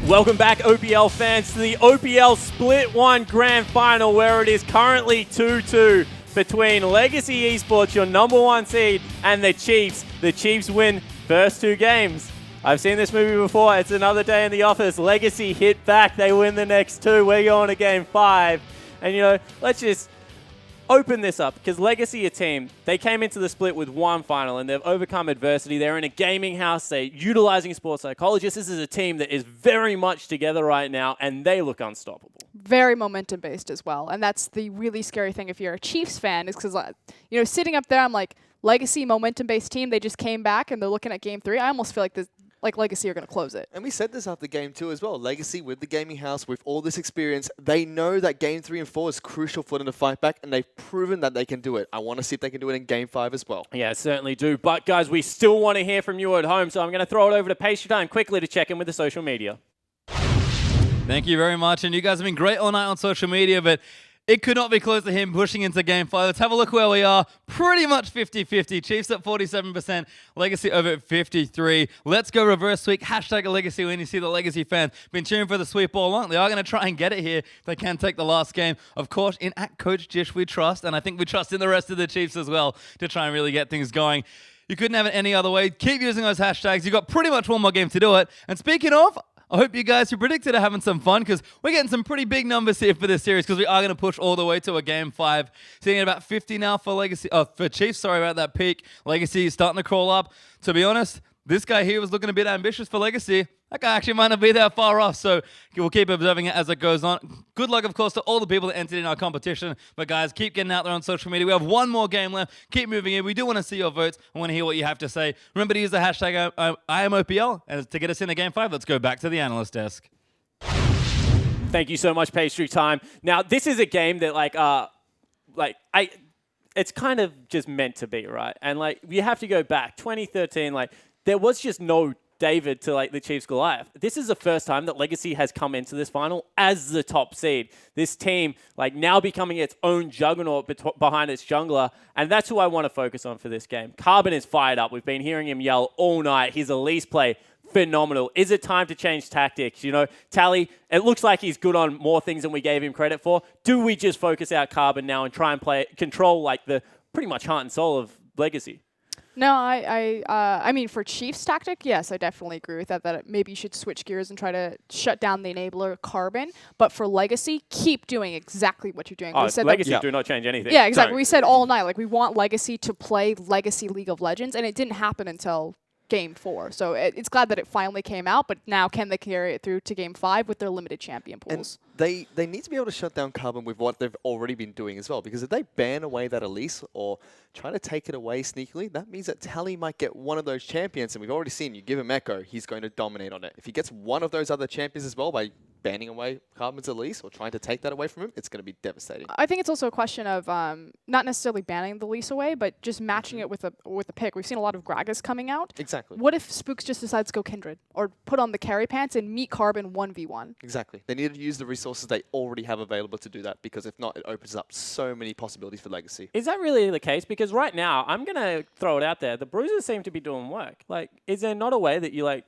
Welcome back, OPL fans, to the OPL Split 1 Grand Final, where it is currently 2-2 between Legacy Esports, your #1 seed, and the Chiefs. The Chiefs win first 2 games. I've seen this movie before. It's another day in the office. Legacy hit back. They win the next 2. We're going to Game 5. And, you know, let's just open this up, because Legacy, a team, they came into the split with 1 final, and they've overcome adversity. They're in a gaming house. They're utilizing sports psychologists. This is a team that is very much together right now, and they look unstoppable. Very momentum-based as well. And that's the really scary thing if you're a Chiefs fan, is because, you know, sitting up there, I'm like, Legacy, momentum-based team, they just came back, and they're looking at Game 3. I almost feel like this, like Legacy are going to close it. And we said this after Game 2 as well. Legacy, with the gaming house, with all this experience, they know that Game 3 and 4 is crucial for them to fight back, and they've proven that they can do it. I want to see if they can do it in Game 5 as well. Yeah, certainly do. But, guys, we still want to hear from you at home, so I'm going to throw it over to Pastry Time quickly to check in with the social media. Thank you very much. And you guys have been great all night on social media, but it could not be close to him pushing into Game 5. Let's have a look where we are. Pretty much 50-50. Chiefs at 47%. Legacy over at 53%. Let's go reverse sweep. Hashtag a Legacy win. You see the Legacy fans been cheering for the sweep all along. They are going to try and get it here if they can take the last game. Of course, in at Coach Jish we trust, and I think we trust in the rest of the Chiefs as well to try and really get things going. You couldn't have it any other way. Keep using those hashtags. You've got pretty much one more game to do it. And speaking of, I hope you guys who predicted are having some fun, because we're getting some pretty big numbers here for this series, because we are going to push all the way to a Game 5. Sitting at about 50 now for Legacy, for Chiefs, sorry about that peak. Legacy is starting to crawl up. To be honest, this guy here was looking a bit ambitious for Legacy. That guy actually might not be that far off, so we'll keep observing it as it goes on. Good luck, of course, to all the people that entered in our competition. But guys, keep getting out there on social media. We have 1 more game left. Keep moving in. We do want to see your votes. I want to hear what you have to say. Remember to use the hashtag IamOPL and to get us into Game 5. Let's go back to the analyst desk. Thank you so much, Pastry Time. Now, this is a game that, it's kind of just meant to be, right? And, you have to go back. 2013, there was just no David to the Chiefs Goliath. This is the first time that Legacy has come into this final as the top seed. This team now becoming its own juggernaut behind its jungler, and that's who I want to focus on for this game. Carbon is fired up. We've been hearing him yell all night. His Elise play, phenomenal. Is it time to change tactics? You know, Tally, it looks like he's good on more things than we gave him credit for. Do we just focus out Carbon now and try and control the pretty much heart and soul of Legacy? No, I mean, for Chiefs tactic, yes, I definitely agree with that, that maybe you should switch gears and try to shut down the enabler Carbon. But for Legacy, keep doing exactly what you're doing. Oh, Legacy do not change anything. Yeah, exactly. We said all night, we want Legacy to play Legacy League of Legends, and it didn't happen until Game 4. So it's glad that it finally came out, but now can they carry it through to Game 5 with their limited champion pools? And they need to be able to shut down Carbon with what they've already been doing as well, because if they ban away that Elise or try to take it away sneakily, that means that Tally might get one of those champions, and we've already seen you give him Echo, he's going to dominate on it. If he gets one of those other champions as well by banning away Carbon's Elise or trying to take that away from him, it's going to be devastating. I think it's also a question of not necessarily banning the Elise away, but just matching it with a pick. We've seen a lot of Gragas coming out. Exactly. What if Spooks just decides to go Kindred or put on the carry pants and meet Carbon 1v1? Exactly. They need to use the resources they already have available to do that, because if not, it opens up so many possibilities for Legacy. Is that really the case? Because right now, I'm going to throw it out there. The Bruisers seem to be doing work. Is there not a way that you,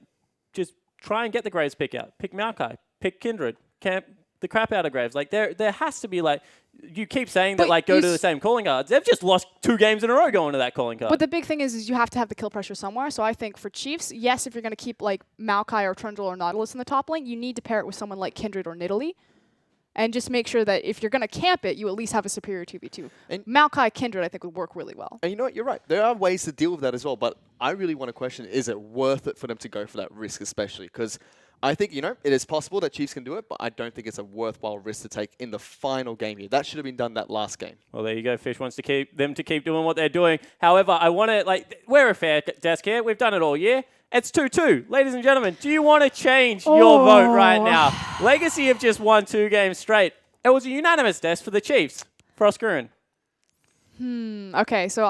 just try and get the Graves pick out? Pick Maokai, pick Kindred, camp the crap out of Graves. There has to be, you keep saying that, go to the same calling cards. They've just lost 2 games in a row going to that calling card. But the big thing is you have to have the kill pressure somewhere. So I think for Chiefs, yes, if you're going to keep, Maokai or Trundle or Nautilus in the top lane, you need to pair it with someone like Kindred or Nidalee. And just make sure that if you're going to camp it, you at least have a superior 2v2. And Maokai Kindred, I think, would work really well. And you know what? You're right. There are ways to deal with that as well. But I really want to question, is it worth it for them to go for that risk, especially? Because I think, it is possible that Chiefs can do it, but I don't think it's a worthwhile risk to take in the final game here. That should have been done that last game. Well, there you go. Fish wants to keep doing what they're doing. However, I want to, we're a fair desk here. We've done it all year. It's 2-2. Ladies and gentlemen, do you want to change your vote right now? Legacy have just won 2 games straight. It was a unanimous desk for the Chiefs. Frostgurren. Okay, so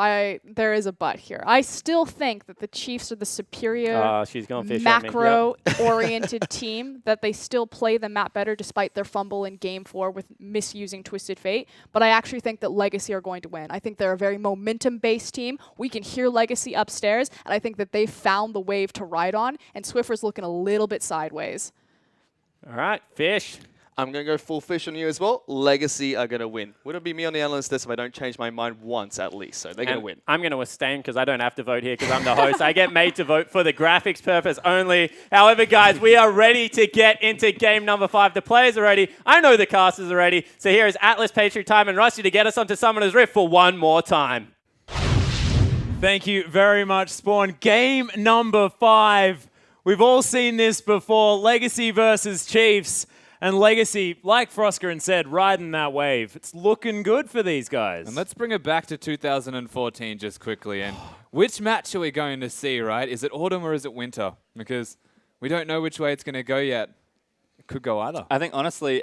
there is a but here. I still think that the Chiefs are the superior she's going fish macro-oriented team, that they still play the map better despite their fumble in Game 4 with misusing Twisted Fate. But I actually think that Legacy are going to win. I think they're a very momentum-based team. We can hear Legacy upstairs, and I think that they've found the wave to ride on, and Swiffer's looking a little bit sideways. All right, Fish. I'm going to go full fish on you as well. Legacy are going to win. Wouldn't be me on the analyst list if I don't change my mind once at least. So they're going to win. I'm going to abstain because I don't have to vote here because I'm the host. I get made to vote for the graphics purpose only. However, guys, we are ready to get into game number 5. The players are ready. I know the casters are ready. So here is Atlas, Patriot Time, and Rusty to get us onto Summoner's Rift for one more time. Thank you very much, Spawn. Game number 5. We've all seen this before. Legacy versus Chiefs. And Legacy, like Froskerin said, riding that wave. It's looking good for these guys. And let's bring it back to 2014 just quickly. And which match are we going to see, right? Is it autumn or is it winter? Because we don't know which way it's going to go yet. It could go either. I think, honestly,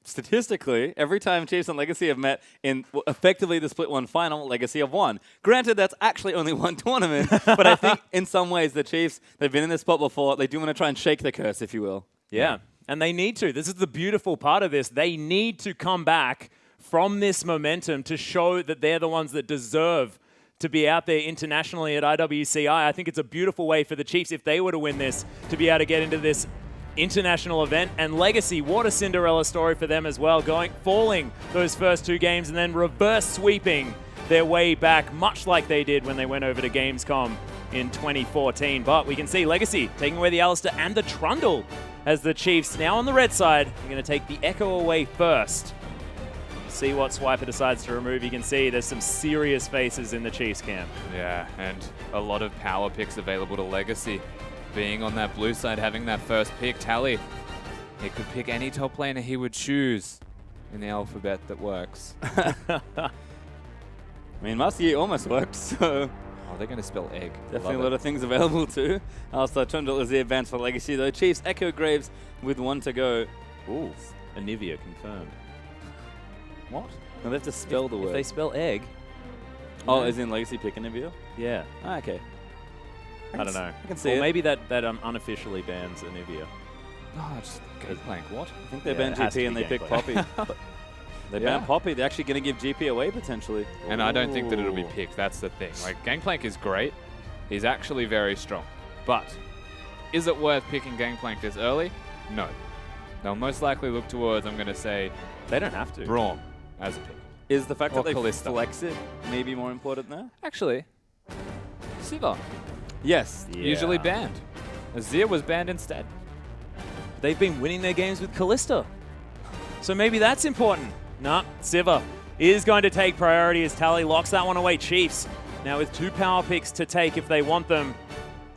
statistically, every time Chiefs and Legacy have met in effectively the Split 1 final, Legacy have won. Granted, that's actually only one tournament, but I think in some ways the Chiefs, they've been in this spot before. They do want to try and shake the curse, if you will. Yeah. And they need to. This is the beautiful part of this. They need to come back from this momentum to show that they're the ones that deserve to be out there internationally at IWCI. I think it's a beautiful way for the Chiefs, if they were to win this, to be able to get into this international event. And Legacy, what a Cinderella story for them as well, falling those first 2 games and then reverse sweeping their way back, much like they did when they went over to Gamescom in 2014. But we can see Legacy taking away the Alistair and the Trundle, as the Chiefs, now on the red side, are going to take the Echo away first. See what Swiper decides to remove. You can see there's some serious faces in the Chiefs camp. Yeah, and a lot of power picks available to Legacy. Being on that blue side, having that first pick, Tally, he could pick any top laner he would choose in the alphabet that works. I mean, Muskie almost worked, so... Oh, they're going to spell egg. Definitely a lot of things available too. Also, Trundle is the advance for Legacy though. Chiefs, Echo Graves with 1 to go. Ooh, Anivia confirmed. What? No, they have to spell the word. If they spell egg. Oh, as in Legacy pick Anivia? Yeah. Ah, okay. I don't know. I can see Or it. maybe that unofficially bans Anivia. Oh, just Gangplank, what? I think they Yeah, ban it has to GP be and they pick Gangplank. Poppy. They Yeah. ban Poppy. They're actually going to give GP away potentially. And I don't think that it'll be Ooh. picked. That's the thing. Like, Gangplank is great. He's actually very strong. But is it worth picking Gangplank this early? No. They'll most likely look towards, I'm going to say, They don't have to. Braum as a pick. Is the fact Or that they Kalista. flex it maybe more important there? Actually, Siva, Yes. Yeah. usually banned. Azir was banned instead. They've been winning their games with Kalista. So maybe that's important. Nah, Siva is going to take priority as Tally locks that one away. Chiefs now with 2 power picks to take if they want them.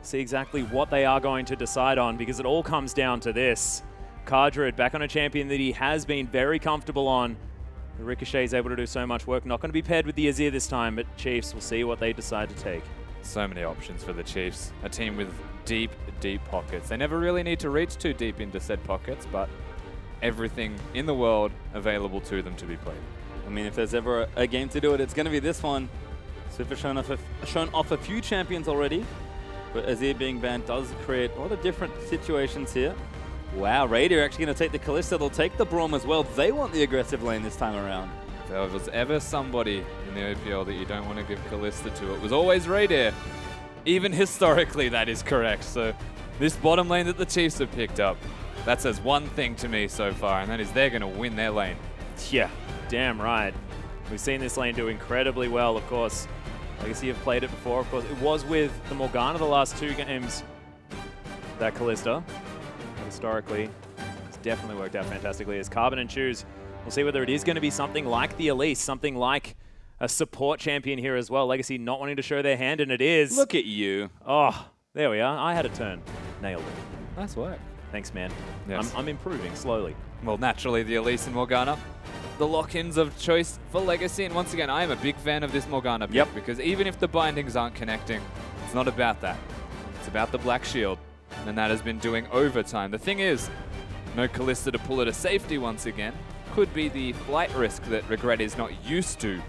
See exactly what they are going to decide on, because it all comes down to this. Cardred back on a champion that he has been very comfortable on. The Ricochet is able to do so much work. Not going to be paired with the Azir this time, but Chiefs will see what they decide to take. So many options for the Chiefs. A team with deep, deep pockets. They never really need to reach too deep into said pockets, but everything in the world available to them to be played. I mean, if there's ever a game to do it, it's going to be this one. Swift shown off a few champions already, but Azir being banned does create a lot of different situations here. Wow, Raider actually going to take the Kalista. They'll take the Braum as well. They want the aggressive lane this time around. If there was ever somebody in the OPL that you don't want to give Kalista to, it was always Raider. Even historically, that is correct. So this bottom lane that the Chiefs have picked up, that says one thing to me so far, and that is they're going to win their lane. Yeah, damn right. We've seen this lane do incredibly well, of course. Legacy have played it before, of course. It was with the Morgana the last 2 games, that Kalista. Historically, it's definitely worked out fantastically. As Carbon and Choose, we'll see whether it is going to be something like the Elise, something like a support champion here as well. Legacy not wanting to show their hand, and it is. Look at you. Oh, there we are. I had a turn. Nailed it. Nice work. Thanks, man. Yes. I'm improving slowly. Well, naturally, the Elise and Morgana, the lock-ins of choice for Legacy. And once again, I am a big fan of this Morgana pick, because even if the bindings aren't connecting, it's not about that. It's about the Black Shield, and that has been doing overtime. The thing is, no Kalista to pull it a safety once again. Could be the flight risk that Regret is not used to,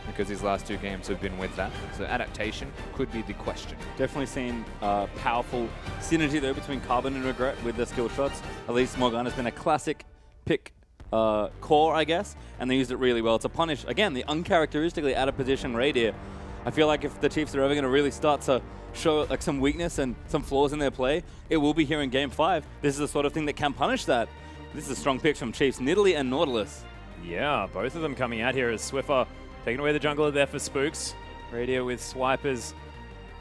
because his last 2 games have been with that. So adaptation could be the question. Definitely seen powerful synergy though between Carbon and Regret with their skill shots. At least Morgana's been a classic pick core, I guess, and they used it really well to punish, again, the uncharacteristically out of position Radier. I feel like if the Chiefs are ever going to really start to show like some weakness and some flaws in their play, it will be here in Game 5. This is the sort of thing that can punish that. This is a strong pick from Chiefs, Nidalee and Nautilus. Yeah, both of them coming out here as Swiffer taking away the jungler there for Spooks. Radio with Swipers,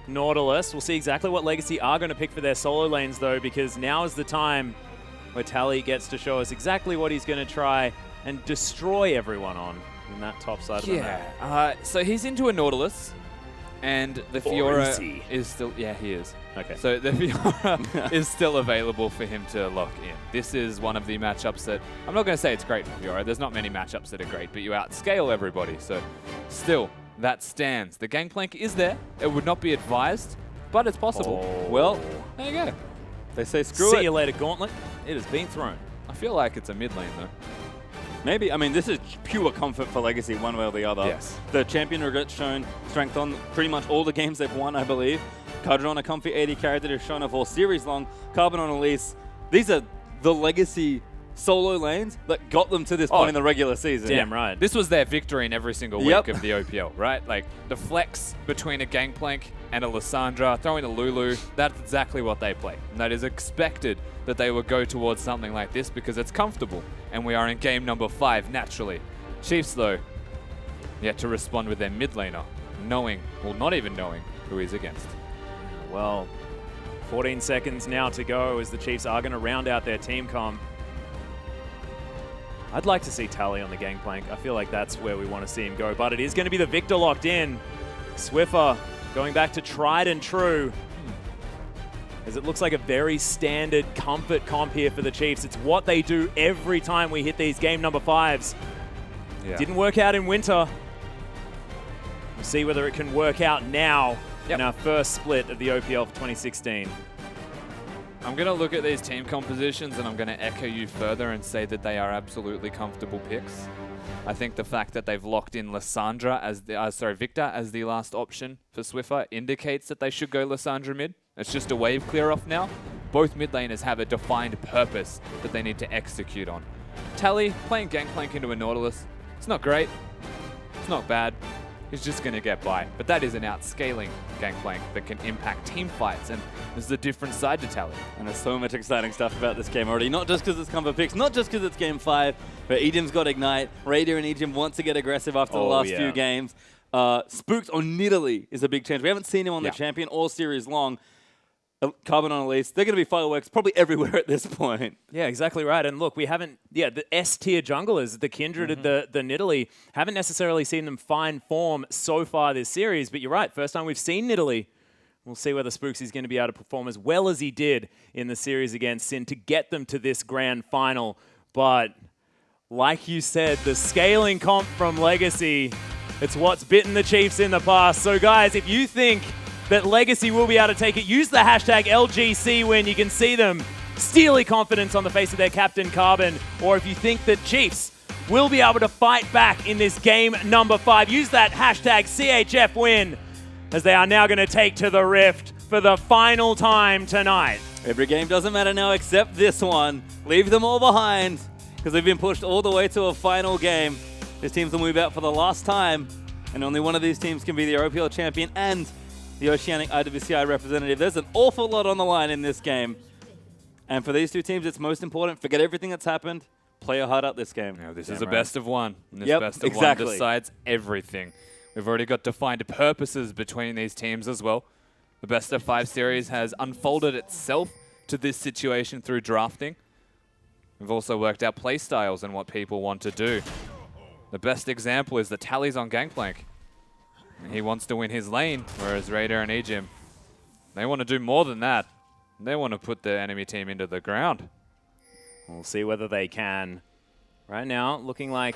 Nautilus. We'll see exactly what Legacy are going to pick for their solo lanes, though, because now is the time where Tally gets to show us exactly what he's going to try and destroy everyone on in that top side of the map. So he's into a Nautilus, and the Fiora is still... Yeah, he is. Okay. So the Fiora is still available for him to lock in. This is one of the matchups that... I'm not going to say it's great for Fiora. There's not many matchups that are great, but you outscale everybody. So still, that stands. The gangplank is there. It would not be advised, but it's possible. Oh. Well, there you go. they say screw it. See you later, Gauntlet. It has been thrown. I feel like it's a mid lane, though. Maybe. I mean, this is pure comfort for Legacy one way or the other. Yes. The champion regrets shown strength on pretty much all the games they've won, I believe. Kadron, a comfy 80 character, has shown off all series long. Carbon on Elise. These are the Legacy solo lanes that got them to this point in the regular season. Damn right. This was their victory in every single week of the OPL, right? Like, the flex between a Gangplank and a Lissandra, throwing a Lulu, that's exactly what they play. And that is expected that they would go towards something like this because it's comfortable. And we are in game number 5, naturally. Chiefs, though, yet to respond with their mid laner, knowing, well, not even knowing, who he's against. Well, 14 seconds now to go as the Chiefs are going to round out their team comp. I'd like to see Tally on the gangplank. I feel like that's where we want to see him go, but it is going to be the Victor locked in. Swiffer going back to tried and true, as it looks like a very standard comfort comp here for the Chiefs. It's what they do every time we hit these game number 5s. Yeah. Didn't work out in winter. We'll see whether it can work out now in our first split of the OPL for 2016. I'm going to look at these team compositions and I'm going to echo you further and say that they are absolutely comfortable picks. I think the fact that they've locked in Lissandra as the, Victor as the last option for Swiffer indicates that they should go Lissandra mid. It's just a wave clear off now. Both mid laners have a defined purpose that they need to execute on. Tally playing Gangplank into a Nautilus. It's not great. It's not bad. He's just going to get by. But that is an outscaling Gangplank that can impact team fights, and there's a different side to Tally. And there's so much exciting stuff about this game already. Not just because it's comfort picks, not just because it's game 5, but Ejim's got Ignite. Raider and Ejim want to get aggressive after the last few games. Spooks on Nidalee is a big change. We haven't seen him on the champion all series long. Carbon on Elise. They're going to be fireworks probably everywhere at this point. Yeah, exactly right. And look, we haven't, the S-tier junglers, the Kindred, the Nidalee, haven't necessarily seen them find form so far this series. But you're right, first time we've seen Nidalee. We'll see whether Spooks is going to be able to perform as well as he did in the series against Sin to get them to this grand final. But like you said, the scaling comp from Legacy, it's what's bitten the Chiefs in the past. So guys, if you think that Legacy will be able to take it, use the hashtag LGCwin. You can see them steely confidence on the face of their captain, Carbon. Or if you think that Chiefs will be able to fight back in this game number 5, use that hashtag CHFwin, as they are now going to take to the Rift for the final time tonight. Every game doesn't matter now except this one. Leave them all behind because they've been pushed all the way to a final game. This teams will move out for the last time, and only one of these teams can be the OPL champion and the Oceanic IWCI representative. There's an awful lot on the line in this game. And for these two teams, it's most important. Forget everything that's happened. Play your heart out this game. Yeah, this is a best of one. And this best of exactly. one decides everything. We've already got defined purposes between these teams as well. The best of 5 series has unfolded itself to this situation through drafting. We've also worked out play styles and what people want to do. The best example is the Tally's on Gangplank. And he wants to win his lane, whereas Raider and Ejim, they want to do more than that. They want to put the enemy team into the ground. We'll see whether they can. Right now, looking like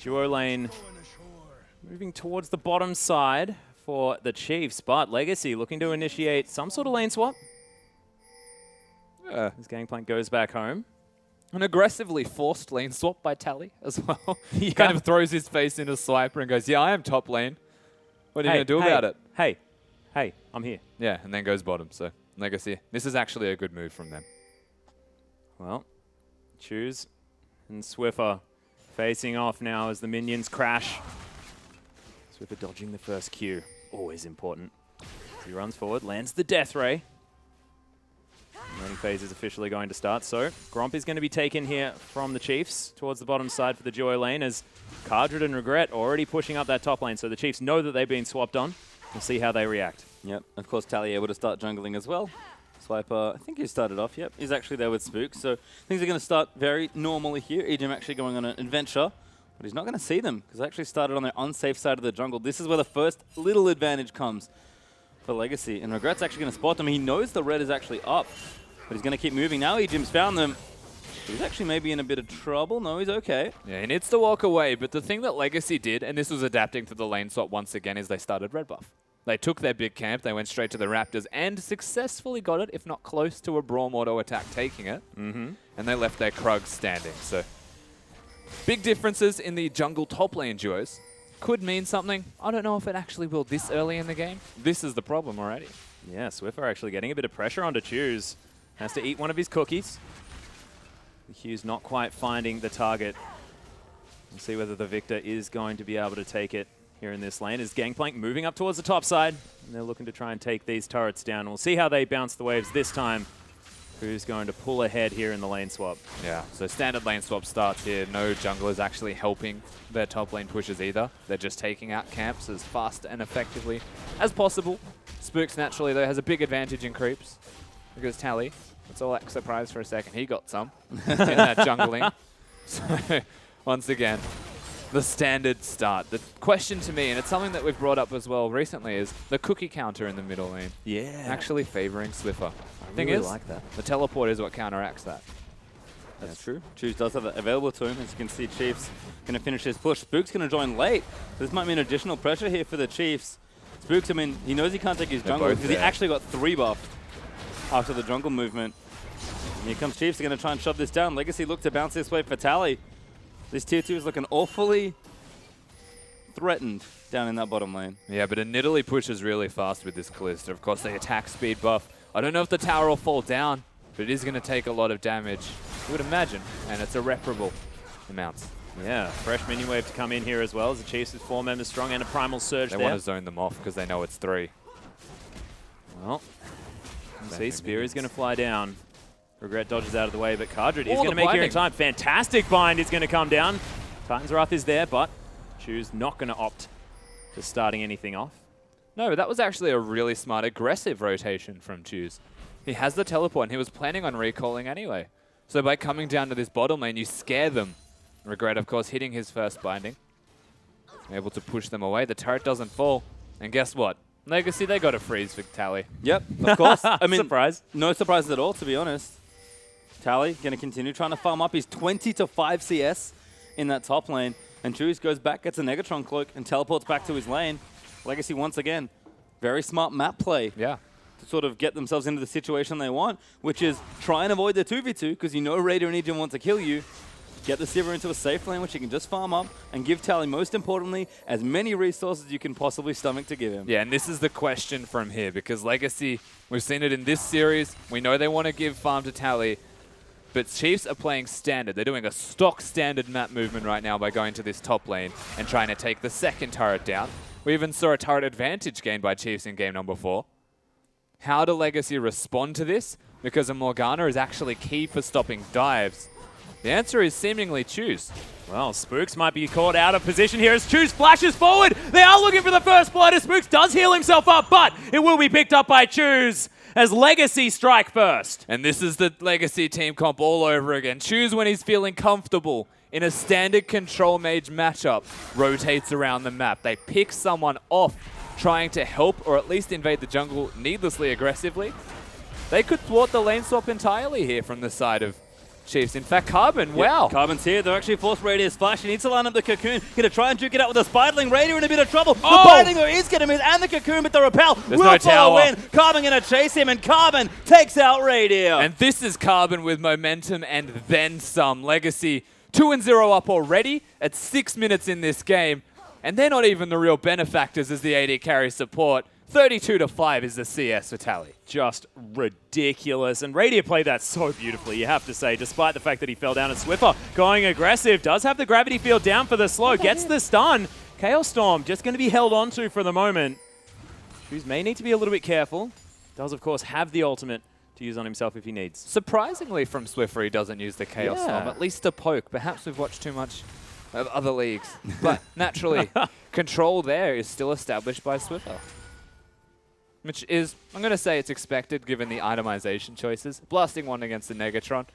duo lane moving towards the bottom side for the Chiefs, but Legacy looking to initiate some sort of lane swap. As Gangplank goes back home. An aggressively forced lane swap by Tally as well. He kind of throws his face into Swiper and goes, yeah, I am top lane. What are you going to do about it? Hey, I'm here. Yeah, and then goes bottom. So Legacy, this is actually a good move from them. Well, Choose and Swiffer facing off now as the minions crash. Swiffer dodging the first Q. always important. As he runs forward, lands the Death Ray. Laning phase is officially going to start. So Gromp is going to be taken here from the Chiefs towards the bottom side for the duo lane as Cardred and Regret already pushing up that top lane. So the Chiefs know that they've been swapped on. We'll see how they react. Yep, of course, Tally able to start jungling as well. Swiper, I think he started off, yep. He's actually there with Spook, so things are going to start very normally here. Ejim actually going on an adventure, but he's not going to see them because they actually started on their unsafe side of the jungle. This is where the first little advantage comes for Legacy, and Regret's actually going to spot them. He knows the red is actually up, but he's going to keep moving. Now Ejim's found them. He's actually maybe in a bit of trouble. No, he's okay. Yeah, he needs to walk away, but the thing that Legacy did, and this was adapting to the lane swap once again, is they started red buff. They took their big camp, they went straight to the Raptors, and successfully got it, if not close to a Braum auto attack taking it. And they left their Krugs standing. So, big differences in the jungle top lane duos. Could mean something. I don't know if it actually will this early in the game. This is the problem already. Yeah, Swiffer actually getting a bit of pressure onto Choose. Has to eat one of his cookies. Hugh's not quite finding the target. We'll see whether the Victor is going to be able to take it here in this lane. Is Gangplank moving up towards the top side. And they're looking to try and take these turrets down. We'll see how they bounce the waves this time. Who's going to pull ahead here in the lane swap. Yeah, so standard lane swap starts here. No junglers actually helping their top lane pushes either. They're just taking out camps as fast and effectively as possible. Spooks naturally, though, has a big advantage in creeps because Tally, it's all surprise for a second, he got some in that jungling. So, once again, the standard start. The question to me, and it's something that we've brought up as well recently, is the cookie counter in the middle lane. Yeah. Actually favoring Swiffer. Thing really is, like that. the teleport is what counteracts that. That's true. Choose does have that available to him. As you can see, Chiefs going to finish his push. Spook's going to join late. This might mean additional pressure here for the Chiefs. Spook's, I mean, he knows he can't take his jungle because he actually got 3 buffed after the jungle movement. And here comes Chiefs. They're going to try and shove this down. Legacy look to bounce this way for Tally. This tier 2 is looking awfully threatened down in that bottom lane. Yeah, but a Nidalee pushes really fast with this Callista. Of course, they attack speed buff. I don't know if the tower will fall down, but it is going to take a lot of damage, you would imagine, and it's irreparable amounts. Yeah, fresh minion wave to come in here as well as the Chiefs with 4 members strong and a primal surge They there. want to zone them off because they know it's 3. Well, you see Spear is going to fly down. Regret dodges out of the way, but Cardred is going to make here in time. Fantastic bind is going to come down. Titan's Wrath is there, but Choose not going to opt to starting anything off. No, but that was actually a really smart, aggressive rotation from Choose. He has the teleport, and he was planning on recalling anyway. So by coming down to this bottom lane, you scare them. Regret, of course, hitting his first binding. Able to push them away. The turret doesn't fall. And guess what? Legacy, they got a freeze for Tally. Yep, of course. I mean, surprise. No surprises at all, to be honest. Tally going to continue trying to farm up. He's 20 to 5 CS in that top lane. And Choose goes back, gets a Negatron cloak, and teleports back to his lane. Legacy, once again, very smart map play. Yeah. To sort of get themselves into the situation they want, which is try and avoid the 2v2, because you know Raider and Ejim want to kill you. Get the Sivir into a safe lane, which you can just farm up, and give Tally, most importantly, as many resources as you can possibly stomach to give him. Yeah, and this is the question from here, because Legacy, we've seen it in this series. We know they want to give farm to Tally, but Chiefs are playing standard. They're doing a stock standard map movement right now by going to this top lane and trying to take the second turret down. We even saw a turret advantage gained by Chiefs in game number 4. How do Legacy respond to this? Because a Morgana is actually key for stopping dives. The answer is seemingly Choose. Well, Spooks might be caught out of position here as Choose flashes forward. They are looking for the first blood as Spooks does heal himself up, but it will be picked up by Choose as Legacy strike first. And this is the Legacy team comp all over again. Choose when he's feeling comfortable in a standard control mage matchup. Rotates around the map. They pick someone off trying to help or at least invade the jungle needlessly aggressively. They could thwart the lane swap entirely here from the side of Chiefs. In fact, Carbon, wow. Carbon's here. They're actually forced Radius Flash. He needs to line up the Cocoon. Gonna try and duke it out with a Spidling. Raider in a bit of trouble. Oh! The Binding is gonna miss, and the Cocoon, but the Repel There's will no follow tower. in. Carbon gonna chase him, and Carbon takes out Radius. And this is Carbon with momentum and then some. Legacy 2-0 up already at 6 minutes in this game. And they're not even the real benefactors as the AD carry support. 32-5 is the CS for Tally. Just ridiculous. And Radiant played that so beautifully, you have to say, despite the fact that he fell down. And Swiffer going aggressive, does have the gravity field down for the slow, gets the stun. Chaos Storm just going to be held onto for the moment. Choose may need to be a little bit careful. Does, of course, have the ultimate to use on himself if he needs. Surprisingly from Swiffer, he doesn't use the Chaos Storm, at least a poke. Perhaps we've watched too much of other leagues. But naturally, control there is still established by Swiffer. Which is, I'm going to say it's expected given the itemization choices. Blasting one against the Negatron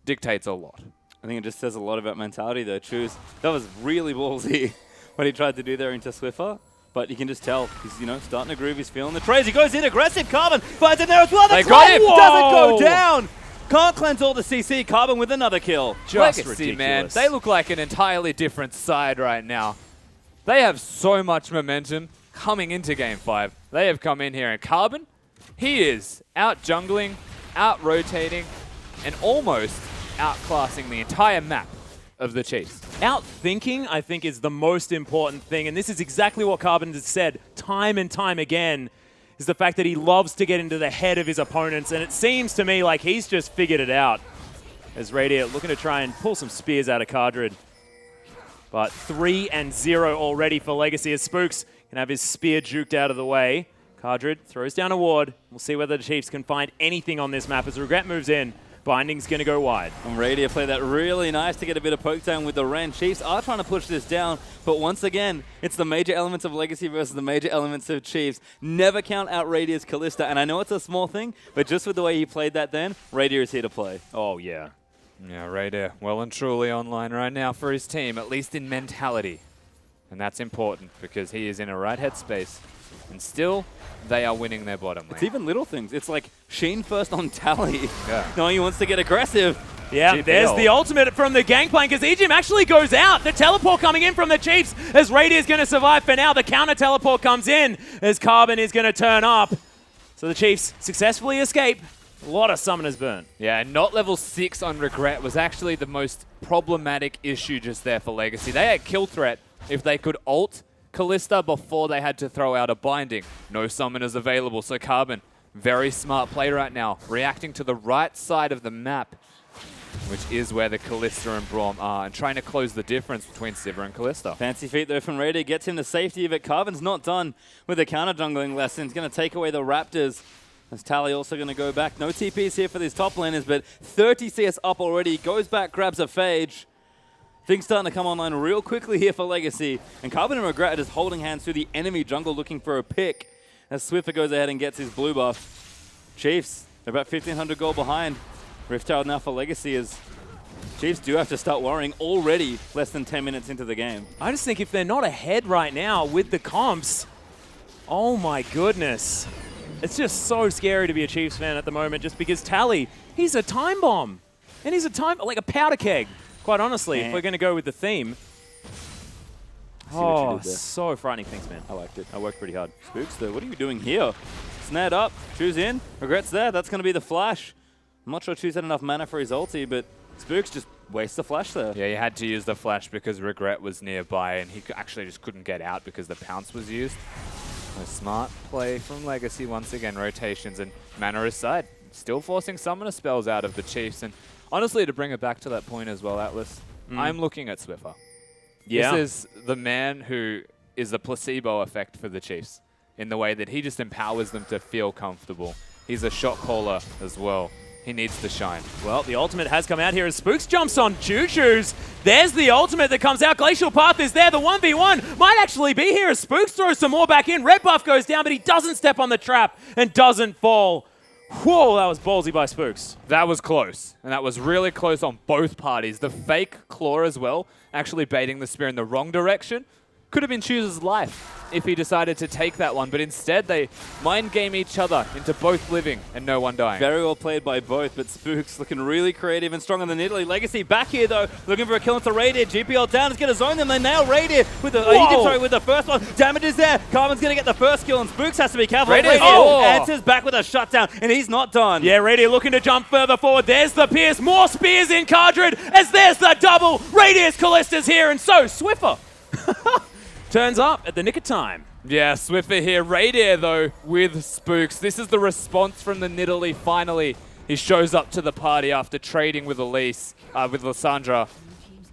dictates a lot. I think it just says a lot about mentality though. Choose. That was really ballsy what he tried to do there into Swiffer. But you can just tell he's, you know, starting to groove. He's feeling the trades. He goes in aggressive. Carbon finds it there as well. The They got him. doesn't go down. Can't cleanse all the CC. Carbon with another kill. Just Legacy, ridiculous. man. They look like an entirely different side right now. They have so much momentum coming into Game 5. They have come in here, and Carbon, he is out jungling, out rotating, and almost outclassing the entire map of the Chiefs. Outthinking, I think, is the most important thing, and this is exactly what Carbon has said time and time again, is the fact that he loves to get into the head of his opponents, and it seems to me like he's just figured it out. As Radiant looking to try and pull some spears out of Cardred. But 3-0 already for Legacy, as Spooks can have his spear juked out of the way. Cardred throws down a ward. We'll see whether the Chiefs can find anything on this map as Regret moves in. Binding's going to go wide. And Radiant played that really nice to get a bit of poke down with the Ren. Chiefs are trying to push this down, but once again, it's the major elements of Legacy versus the major elements of Chiefs. Never count out Radiant's Kalista, and I know it's a small thing, but just with the way he played that then, Radiant is here to play. Oh, yeah. Yeah, Raider well and truly online right now for his team, at least in mentality. And that's important because he is in a right headspace. And still, they are winning their bottom lane. It's even little things. It's like Sheen first on Tally. Yeah. No, he wants to get aggressive. Yeah, GPL. there's the ultimate from the Gangplank as Ejim actually goes out. The teleport coming in from the Chiefs as Raider is going to survive for now. The counter teleport comes in as Carbon is going to turn up. So the Chiefs successfully escape. A lot of Summoners burn. Yeah, not level 6 on Regret was actually the most problematic issue just there for Legacy. They had kill threat if they could ult Kalista before they had to throw out a binding. No summoners available, so Carbon, very smart play right now, reacting to the right side of the map, which is where the Kalista and Braum are, and trying to close the difference between Sivir and Kalista. Fancy feet though from Raider, gets him to safety, but Carbon's not done with the counter jungling lesson. He's going to take away the Raptors. As Tally also going to go back. No TPs here for these top laners, but 30 CS up already. Goes back, grabs a Phage. Things starting to come online real quickly here for Legacy. And Carbon and Regret are just holding hands through the enemy jungle looking for a pick. As Swiffer goes ahead and gets his blue buff. Chiefs, they're about 1,500 gold behind. Rift Child now for Legacy as Chiefs do have to start worrying already less than 10 minutes into the game. I just think if they're not ahead right now with the comps, oh my goodness. It's just so scary to be a Chiefs fan at the moment just because Tally, he's a time bomb. And he's like a powder keg, quite honestly, if we're going to go with the theme. what you did there. So frightening. Thanks, man. I liked it. I worked pretty hard. Spooks though, what are you doing here? Snared up, Choose in, Regret's there, that's going to be the flash. I'm not sure Choose had enough mana for his ulti, but Spooks just wastes the flash there. Yeah, he had to use the flash because Regret was nearby, and he actually just couldn't get out because the pounce was used. A smart play from Legacy once again, rotations and mana aside. Still forcing summoner spells out of the Chiefs. And honestly, to bring it back to that point as well, Atlas, I'm looking at Swiffer. Yeah. This is the man who is the placebo effect for the Chiefs in the way that he just empowers them to feel comfortable. He's a shot caller as well. He needs to shine. Well, the ultimate has come out here as Spooks jumps on Choo-Choo's. There's the ultimate that comes out. Glacial Path is there. The 1v1 might actually be here as Spooks throws some more back in. Red buff goes down, but he doesn't step on the trap and doesn't fall. Whoa, that was ballsy by Spooks. That was close, and that was really close on both parties. The fake claw as well, actually baiting the spear in the wrong direction. Could have been Choose's life if he decided to take that one, but instead they mind game each other into both living and no one dying. Very well played by both, but Spooks looking really creative and strong on the Italy. Legacy back here though, looking for a kill into Radiant. GPL down is going to zone them. They nail Radiant with the with the first one. Damage is there. Carbon's going to get the first kill, and Spooks has to be careful. Radiant answers back with a shutdown, and he's not done. Yeah, Radiant looking to jump further forward. There's the pierce. More spears in Cardred as there's the double. Radiant's Callista's here, and so Swiffer turns up at the nick of time. Yeah, Swiffer here. Radier, though, with Spooks. This is the response from the Nidalee finally. He shows up to the party after trading with Elise, with Lysandra.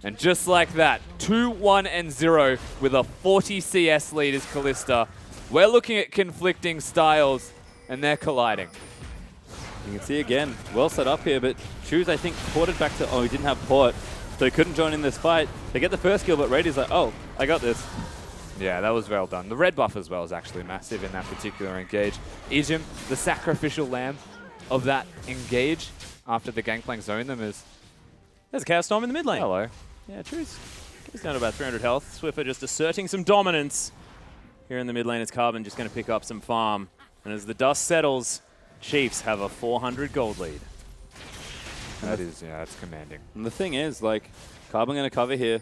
And just like that, 2-1-0 with a 40 CS lead is Kalista. we're looking at conflicting styles, and they're colliding. You can see again, well set up here, but Choose, I think, ported back to, oh, he didn't have port, so he couldn't join in this fight. They get the first kill, but Radio's like, oh, I got this. Yeah, that was well done. The red buff as well is actually massive in that particular engage. Ejim, the sacrificial lamb of that engage after the Gangplank zoned them is... There's a Chaos Storm in the mid lane. Hello. Yeah, True's he's down to about 300 health. Swiffer just asserting some dominance. Here in the mid lane, it's Carbon just going to pick up some farm. And as the dust settles, Chiefs have a 400 gold lead. That is, yeah, that's commanding. And the thing is, like, Carbon going to cover here.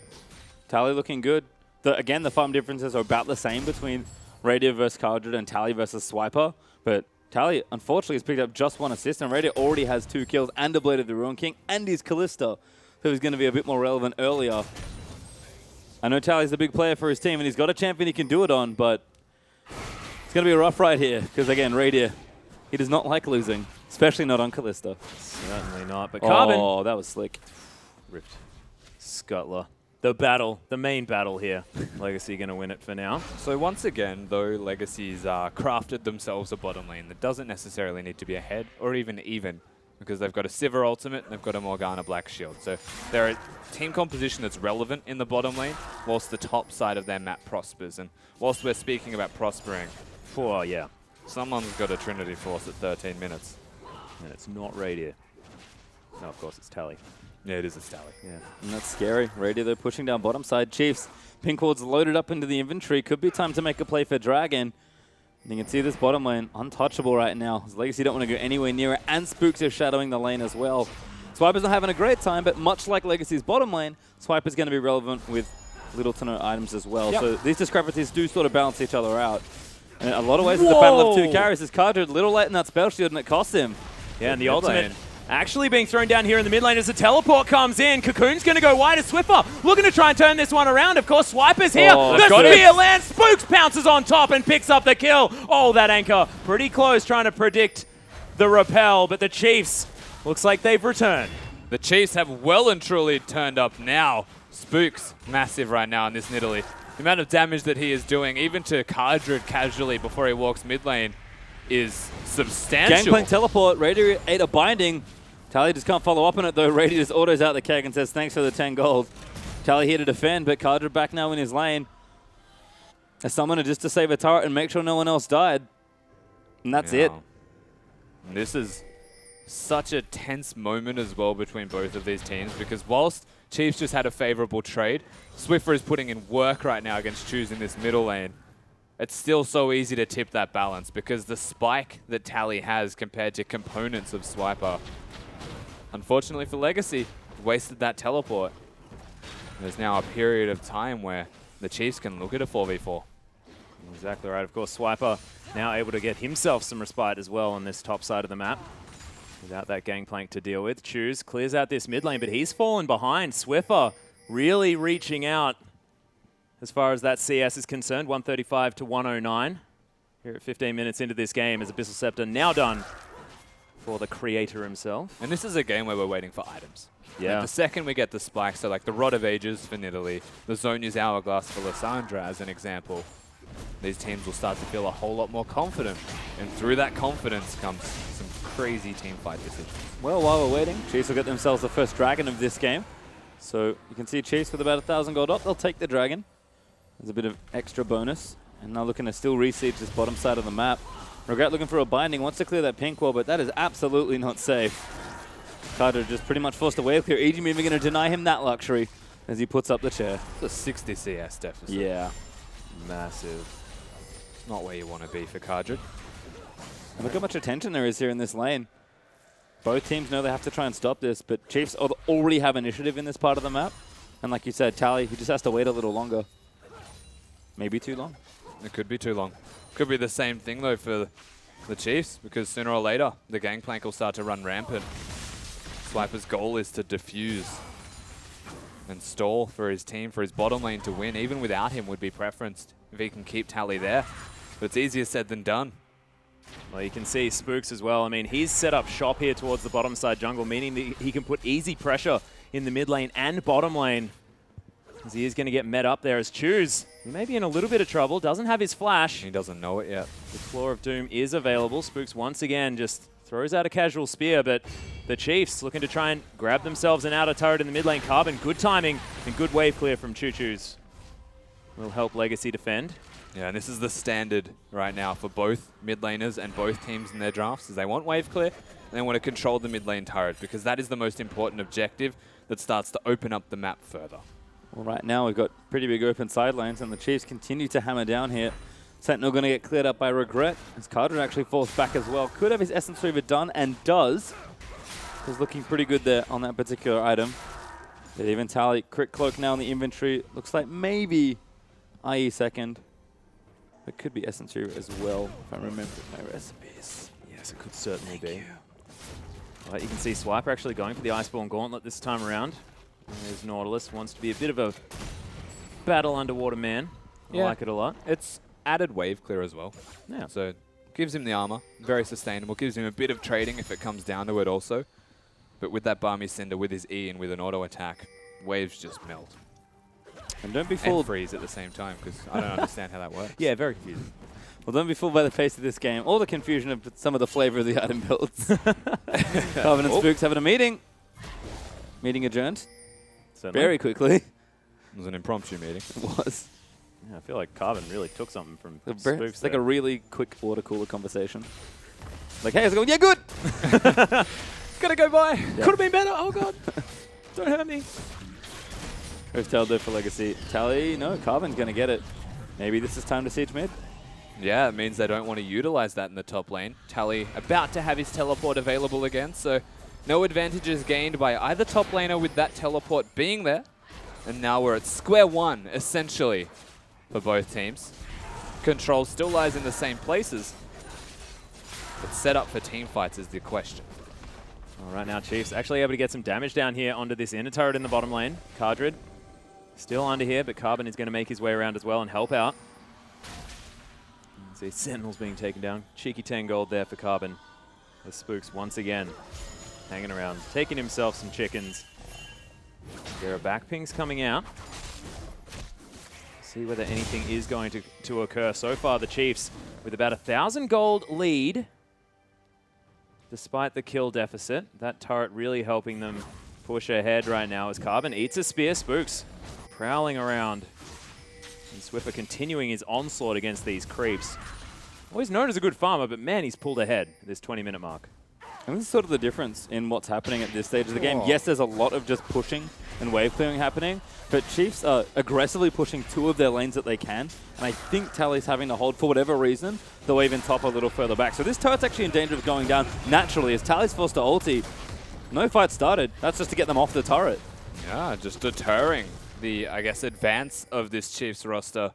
Tally looking good. Again, the farm differences are about the same between Radio versus Cardred and Tally versus Swiper. But Tally, unfortunately, has picked up just 1 assist, and Radio already has 2 kills and a Blade of the Ruin King and his Kalista, who's going to be a bit more relevant earlier. I know Tally's the big player for his team, and he's got a champion he can do it on, but it's going to be a rough ride here, because again, Radio, he does not like losing, especially not on Kalista. Certainly not, but Carbon... Oh, that was slick. Ripped. Scuttler. The battle, the main battle here. Legacy going to win it for now. So once again, though, Legacy's crafted themselves a bottom lane that doesn't necessarily need to be ahead or even, because they've got a Sivir ultimate and they've got a Morgana Black Shield. So they're a team composition that's relevant in the bottom lane, whilst the top side of their map prospers. And whilst we're speaking about prospering, Oh, yeah. someone's got a Trinity Force at 13 minutes. And it's not Radio. No, of course, it's Tally. Yeah, it is a Stally. Yeah. And that's scary. Radio, they're pushing down bottom side. Chiefs, pink ward's loaded up into the inventory. Could be time to make a play for Dragon. And you can see this bottom lane untouchable right now. Legacy don't want to go anywhere near it, and Spooks are shadowing the lane as well. Swiper's not having a great time, but much like Legacy's bottom lane, Swiper's going to be relevant with little to no items as well. Yep. So these discrepancies do sort of balance each other out. And in a lot of ways, it's a battle of 2 carries. This Cardred a little late in that spell shield, and it costs him. Yeah, and the Mid ultimate lane. actually being thrown down here in the mid lane as the teleport comes in. Cocoon's going to go wide as Swiffer, looking to try and turn this one around. Of course, Swiper's here. Oh, The got it. spear lands. Spooks pounces on top and picks up the kill. Oh, that anchor pretty close, trying to predict the repel, but the Chiefs looks like they've returned. The Chiefs have well and truly turned up now. Spooks, massive right now in this Nidalee. The amount of damage that he is doing, even to Cardred casually before he walks mid lane, is substantial. Gangplank teleport. Radio ate a binding. Tally just can't follow up on it, though. Radio just autos out the keg and says, thanks for the 10 gold. Tally here to defend, but Cardred back now in his lane. A summoner just to save a turret and make sure no one else died. And that's it. And this is such a tense moment as well between both of these teams, because whilst Chiefs just had a favorable trade, Swiffer is putting in work right now against Choose in this middle lane. It's still so easy to tip that balance because the spike that Tally has compared to components of Swiper, unfortunately for Legacy, wasted that teleport. There's now a period of time where the Chiefs can look at a 4v4. Exactly right. Of course, Swiper now able to get himself some respite as well on this top side of the map. Without that Gangplank to deal with. Choose clears out this mid lane, but he's fallen behind. Swiffer really reaching out as far as that CS is concerned. 135 to 109. Here at 15 minutes into this game as Abyssal Scepter now done for the creator himself. And this is a game where we're waiting for items. Yeah. Like the second we get the spikes, so like the Rod of Ages for Nidalee, the Zhonya's Hourglass for Lissandra as an example, these teams will start to feel a whole lot more confident. And through that confidence comes some crazy team fight decisions. Well, while we're waiting, Chiefs will get themselves the first dragon of this game. So you can see Chiefs with about 1,000 gold up. They'll take the dragon. There's a bit of extra bonus. And now looking to still re-siege this bottom side of the map. Regret looking for a binding. Wants to clear that pink wall, but that is absolutely not safe. Carter just pretty much forced away clear. Ejim even going to deny him that luxury as he puts up the chair. It's a 60 CS deficit. Yeah. Massive. It's not where you want to be for Cardred. And look how much attention there is here in this lane. Both teams know they have to try and stop this, but Chiefs already have initiative in this part of the map. And like you said, Tally, he just has to wait a little longer. Maybe too long. It could be too long. Could be the same thing, though, for the Chiefs, because sooner or later, the Gangplank will start to run rampant. Swiper's goal is to defuse and stall for his team, for his bottom lane to win. Even without him would be preferenced if he can keep Tally there. But it's easier said than done. Well, you can see Spooks as well. I mean, he's set up shop here towards the bottom side jungle, meaning that he can put easy pressure in the mid lane and bottom lane. As he is going to get met up there as Choose He may be in a little bit of trouble. Doesn't have his flash. He doesn't know it yet. The Claw of Doom is available. Spooks once again just throws out a casual spear, but the Chiefs looking to try and grab themselves an outer turret in the mid lane. Carbon, good timing and good wave clear from Choo Choo's. Will help Legacy defend. Yeah, and this is the standard right now for both mid laners and both teams in their drafts, is they want wave clear and they want to control the mid lane turret, because that is the most important objective that starts to open up the map further. Well, right now we've got pretty big open side lanes, and the Chiefs continue to hammer down here. Sentinel going to get cleared up by Regret, as Carter actually falls back as well. Could have his Essence Reaver done, and does. He's looking pretty good there on that particular item. But even Tally, Crit Cloak now in the inventory. Looks like maybe IE second. It could be Essence Reaver as well, if I remember my recipes. Yes, it could certainly be. But you can see Swiper actually going for the Iceborne Gauntlet this time around. There's Nautilus, wants to be a bit of a battle underwater man. I like it a lot. It's added wave clear as well. Yeah. So gives him the armor, very sustainable. Gives him a bit of trading if it comes down to it also. But with that Barmy Cinder, with his E and with an auto attack, waves just melt. And don't be And fooled. freeze at the same time, because I don't understand how that works. Yeah, very confusing. Well, don't be fooled by the pace of this game, or the confusion of some of the flavor of the item builds. Carbon and Spooks having a meeting. Meeting adjourned. Certainly. Very quickly. It was an impromptu meeting. It was. Yeah, I feel like Carbon really took something from It's Spooks like there. a really quick water cooler conversation. Like, hey, how's it going? Yeah, good! Gotta go by. Could have been better. Oh, God. Don't hurt me. Who's tailed there for Legacy? Tally, no, Carbon's going to get it. Maybe this is time to siege mid. Yeah, it means they don't want to utilize that in the top lane. Tally about to have his teleport available again, so no advantages gained by either top laner with that teleport being there. And now we're at square one, essentially, for both teams. Control still lies in the same places, but set up for team fights is the question. All right, now Chiefs actually able to get some damage down here onto this inner turret in the bottom lane. Cardred still under here, but Carbon is going to make his way around as well and help out. See, Sentinel's being taken down. Cheeky 10 gold there for Carbon. The Spooks once again hanging around, taking himself some chickens. There are back pings coming out. See whether anything is going to occur. So far, the Chiefs with about 1,000 gold lead, despite the kill deficit. That turret really helping them push ahead right now as Carbon eats a spear. Spooks prowling around. And Swiffer continuing his onslaught against these creeps. Always known as a good farmer, but man, he's pulled ahead at this 20-minute mark. And this is sort of the difference in what's happening at this stage of the game. Yes, there's a lot of just pushing and wave clearing happening, but Chiefs are aggressively pushing two of their lanes that they can, and I think Tally's having to hold, for whatever reason, the wave in top a little further back. So this turret's actually in danger of going down naturally as Tally's forced to ulti. No fight started. That's just to get them off the turret. Yeah, just deterring the, I guess, advance of this Chiefs roster.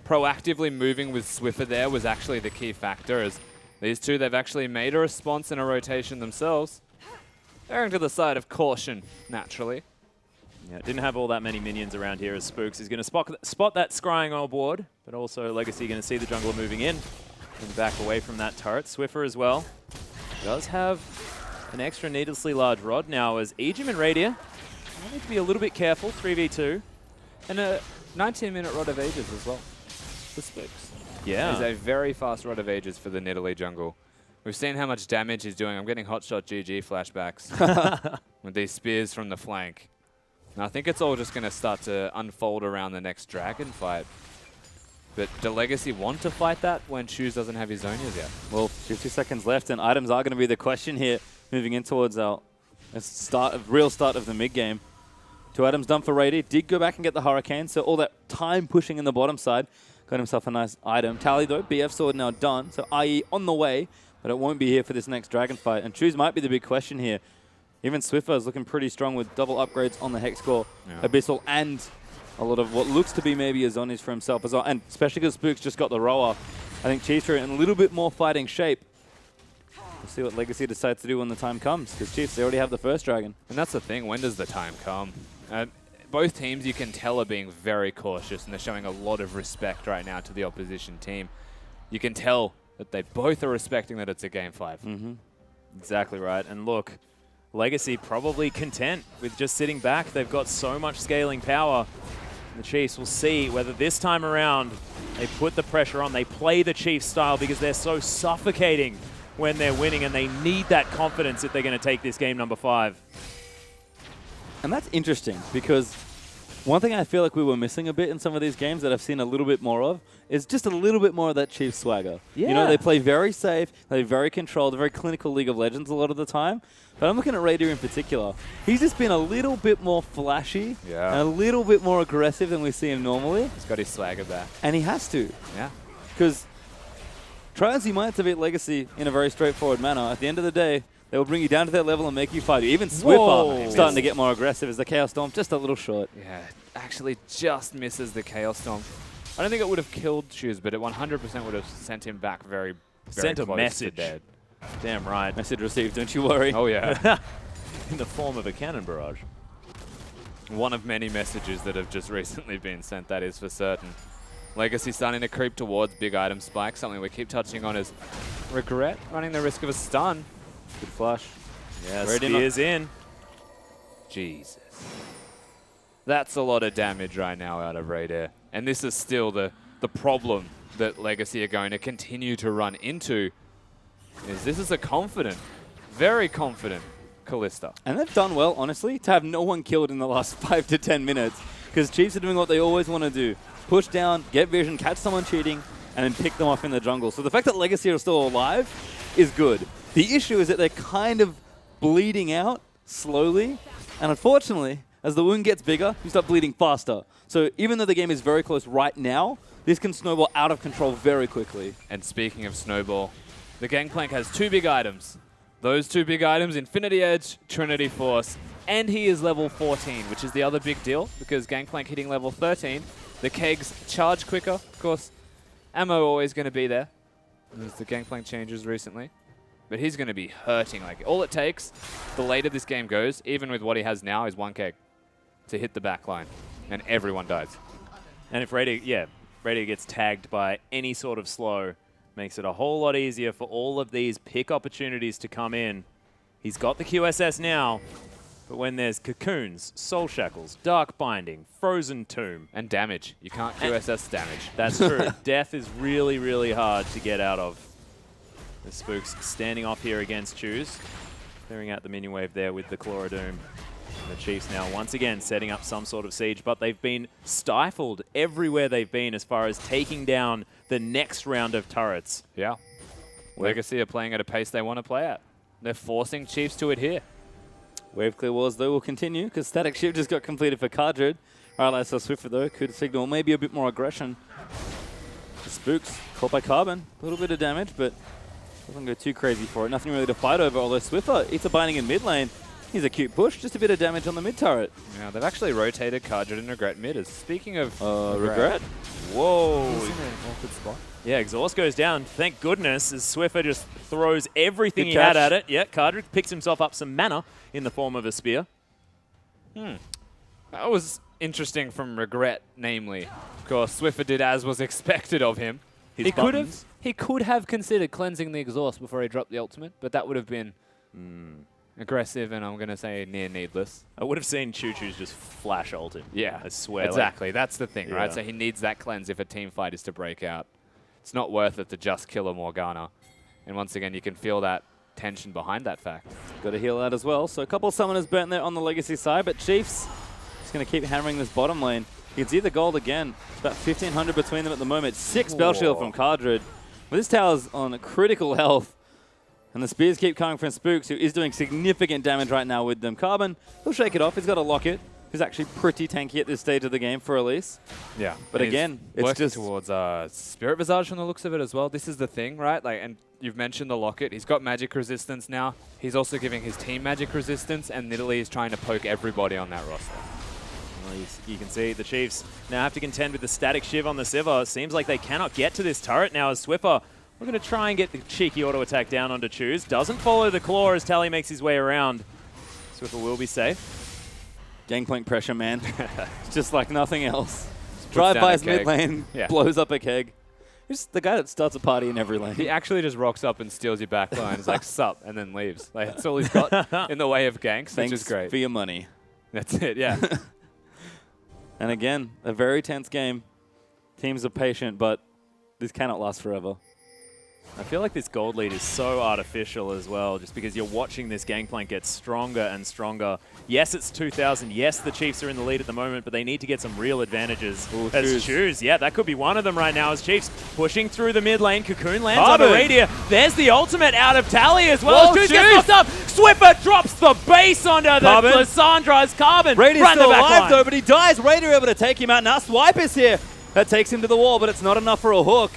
Proactively moving with Swiffer there was actually the key factor, as these two, they've actually made a response in a rotation themselves. Erring to the side of caution, naturally. Yeah, didn't have all that many minions around here as Spooks is going to spot that scrying on board, but also Legacy going to see the jungler moving in and back away from that turret. Swiffer as well does have an extra needlessly large rod now as Aegim and Radiant need to be a little bit careful, 3v2. And a 19-minute Rod of Ages as well for Spooks. Yeah. He's a very fast Rod of Ages for the Nidalee jungle. We've seen how much damage he's doing. I'm getting Hotshot GG flashbacks with these spears from the flank. And I think it's all just going to start to unfold around the next dragon fight. But do Legacy want to fight that when Shoes doesn't have his Zonias yet? Well, 50 seconds left, and items are going to be the question here, moving in towards our real start of the mid-game. 2 items done for Rady. Did go back and get the Hurricane, so all that time pushing in the bottom side. Got himself a nice item. Tally, though, BF Sword now done, so IE on the way, but it won't be here for this next dragon fight. And Choose might be the big question here. Even Swiffer is looking pretty strong with double upgrades on the Hex Core, Abyssal, and a lot of what looks to be maybe a Zonies for himself as well. And especially because Spooks just got the rower, I think Chiefs are in a little bit more fighting shape. We'll see what Legacy decides to do when the time comes, because Chiefs, they already have the first dragon. And that's the thing, when does the time come? Both teams, you can tell, are being very cautious, and they're showing a lot of respect right now to the opposition team. You can tell that they both are respecting that it's a Game 5. Mm-hmm. Exactly right. And look, Legacy probably content with just sitting back. They've got so much scaling power. The Chiefs will see whether this time around they put the pressure on, they play the Chiefs style because they're so suffocating when they're winning and they need that confidence if they're going to take this game number 5. And that's interesting because one thing I feel like we were missing a bit in some of these games that I've seen a little bit more of is just a little bit more of that Chiefs swagger. Yeah. You know, they play very safe, they're very controlled, very clinical League of Legends a lot of the time. But I'm looking at Raider in particular. He's just been a little bit more flashy and a little bit more aggressive than we see him normally. He's got his swagger back. And he has to. Yeah. Because try as you might to beat Legacy in a very straightforward manner, at the end of the day, they will bring you down to their level and make you fight. Even Swiffer starting to get more aggressive as the Chaos Storm, just a little short. Yeah, actually just misses the Chaos Storm. I don't think it would have killed Shoes, but it 100% would have sent him back very Sent a close message. to dead. Damn right. Message received, don't you worry. Oh, yeah. In the form of a cannon barrage. One of many messages that have just recently been sent, that is for certain. Legacy starting to creep towards big item spike. Something we keep touching on is Regret, running the risk of a stun. Good flush. Yeah, Ready Spear's in. Jesus. That's a lot of damage right now out of Raider. And this is still the problem that Legacy are going to continue to run into. This is a confident, very confident Kalista. And they've done well, honestly, to have no one killed in the last 5 to 10 minutes. Because Chiefs are doing what they always want to do. Push down, get vision, catch someone cheating, and then pick them off in the jungle. So the fact that Legacy are still alive is good. The issue is that they're kind of bleeding out slowly. And unfortunately, as the wound gets bigger, you start bleeding faster. So even though the game is very close right now, this can snowball out of control very quickly. And speaking of snowball, the Gangplank has 2 big items. Those 2 big items, Infinity Edge, Trinity Force, and he is level 14, which is the other big deal, because Gangplank hitting level 13, the kegs charge quicker. Of course, ammo always going to be there, as the Gangplank changes recently. But he's going to be hurting. Like, all it takes, the later this game goes, even with what he has now, is 1 keg to hit the back line, and everyone dies. And if Raider gets tagged by any sort of slow, makes it a whole lot easier for all of these pick opportunities to come in. He's got the QSS now, but when there's Cocoons, Soul Shackles, Dark Binding, Frozen Tomb. And damage. You can't QSS damage. That's true. Death is really, really hard to get out of. The Spooks standing off here against Choose. Clearing out the minion wave there with the Claw of Doom. And the Chiefs now once again setting up some sort of siege, but they've been stifled everywhere they've been as far as taking down the next round of turrets. Yeah. Legacy are playing at a pace they want to play at. They're forcing Chiefs to adhere. Wave clear wars, though, will continue because Static Shift just got completed for Cardred. Alright, so Swiffer, though, could signal maybe a bit more aggression. The Spooks caught by Carbon. A little bit of damage, but doesn't go too crazy for it. Nothing really to fight over, although Swiffer eats a binding in mid lane. He's a cute push, just a bit of damage on the mid turret. Yeah, they've actually rotated Cardred and Regret mid. Speaking of Regret. Whoa. He's in an awkward spot. Yeah, Exhaust goes down. Thank goodness, as Swiffer just throws everything Good he had catch. at it. Yeah, Cardred picks himself up some mana in the form of a spear. That was interesting from Regret, namely. Of course, Swiffer did as was expected of him. His He buttons. could have considered cleansing the exhaust before he dropped the ultimate, but that would have been aggressive and I'm going to say near needless. I would have seen Choo-Choo's just flash ult him. Yeah, I swear. exactly. That's the thing, right? Yeah. So he needs that cleanse if a team fight is to break out. It's not worth it to just kill a Morgana. And once again, you can feel that tension behind that fact. Got to heal out as well. So a couple of summoners burnt there on the Legacy side, but Chiefs just going to keep hammering this bottom lane. You can see the gold again. It's about 1,500 between them at the moment. 6 spell shield from Cardred. But this tower's on critical health. And the spears keep coming from Spooks, who is doing significant damage right now with them. Carbon, he'll shake it off. He's got a locket. He's actually pretty tanky at this stage of the game for Elise. Yeah. But and again, he's it's working just towards Spirit Visage from the looks of it as well. This is the thing, right? Like, and you've mentioned the locket. He's got magic resistance now. He's also giving his team magic resistance, and Nidalee is trying to poke everybody on that roster. Well, you can see the Chiefs now have to contend with the static shiv on the Sivir. It seems like they cannot get to this turret now as Swiffer. We're going to try and get the cheeky auto attack down onto Choose. Doesn't follow the claw as Tally makes his way around. Swiffer will be safe. Gangplank pressure, man. It's just like nothing else. down Drive-bys a keg. mid lane, Yeah. blows up a keg. He's the guy that starts a party in every lane. He actually just rocks up and steals your back line. He's like, sup, and then leaves. Like, that's all he's got in the way of ganks, Thanks which is great. for your money. That's it, yeah. And again, a very tense game. Teams are patient, but this cannot last forever. I feel like this gold lead is so artificial as well, just because you're watching this gangplank get stronger and stronger. Yes, it's 2,000. Yes, the Chiefs are in the lead at the moment, but they need to get some real advantages. Ooh, as Choose. Yeah, that could be one of them right now as Chiefs pushing through the mid lane. Cocoon lands Carbon. on a Radier. There's the ultimate out of Tally as well. Whoa, Choose gets knocked up. Swiffer drops the base onto the Carbon. Lissandra's Carbon. Radio's Right in the still back alive line. though, but he dies. Radio able to take him out. Now Swipe is here. That takes him to the wall, but it's not enough for a hook.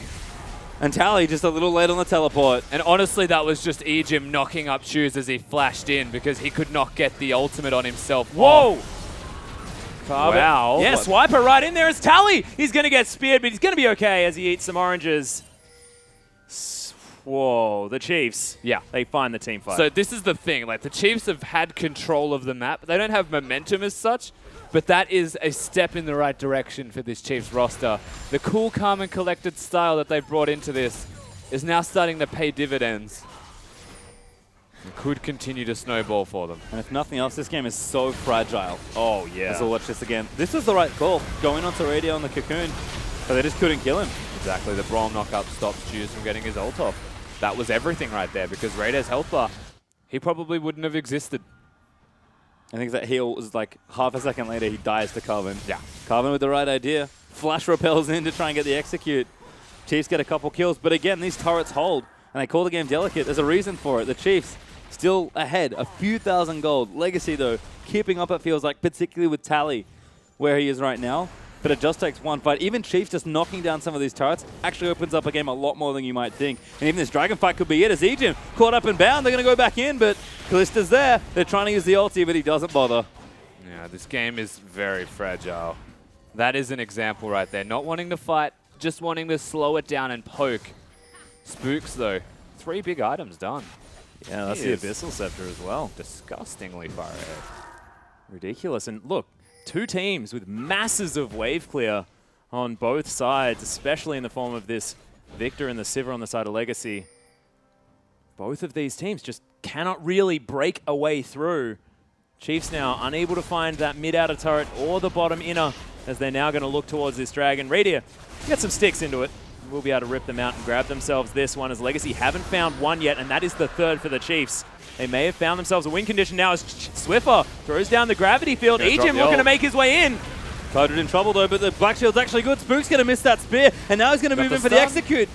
And Tally just a little late on the teleport. And honestly, that was just Ejim knocking up Shoes as he flashed in because he could not get the ultimate on himself. Whoa! Carbon. Wow. Yeah, Swiper right in there as Tally. He's going to get speared, but he's going to be okay as he eats some oranges. Whoa, the Chiefs. Yeah. They find the team fight. So this is the thing. Like, the Chiefs have had control of the map. They don't have momentum as such, but that is a step in the right direction for this Chiefs roster. The cool, calm, and collected style that they've brought into this is now starting to pay dividends. It could continue to snowball for them. And if nothing else, this game is so fragile. oh, yeah. As we'll watch this again. This was the right call, going onto Radio on the Cocoon, but they just couldn't kill him. Exactly. The Brawl knockup stops Juice from getting his ult off. That was everything right there because Raiders' health bar, he probably wouldn't have existed. I think that heal was like half a second later, he dies to Carbon. Yeah. Carbon with the right idea. Flash repels in to try and get the execute. Chiefs get a couple kills, but again, these turrets hold, and they call the game delicate. There's a reason for it. The Chiefs still ahead, a few thousand gold. Legacy, though, keeping up, it feels like, particularly with Tally, where he is right now. But it just takes one fight. Even Chiefs just knocking down some of these turrets actually opens up a game a lot more than you might think. And even this dragon fight could be it as Ejim caught up and bound. They're going to go back in, but Callista's there. They're trying to use the ulti, but he doesn't bother. Yeah, this game is very fragile. That is an example right there. Not wanting to fight, just wanting to slow it down and poke. Spooks, though. 3 big items done. Yeah, that's He the is Abyssal Scepter as well. Disgustingly far ahead. Ridiculous. And look, 2 teams with masses of wave clear on both sides, especially in the form of this Victor and the Sivir on the side of Legacy. Both of these teams just cannot really break a way through. Chiefs now unable to find that mid-outer turret or the bottom inner as they're now going to look towards this dragon. Radier, get some sticks into it. We'll be able to rip them out and grab themselves this one as Legacy haven't found one yet, and that is the 3rd for the Chiefs. They may have found themselves a win condition now as Swiffer throws down the gravity field. Ejim looking to make his way in. Coded in trouble, though, but the Black Shield's actually good. Spook's going to miss that spear, and now he's going to move in for the execute.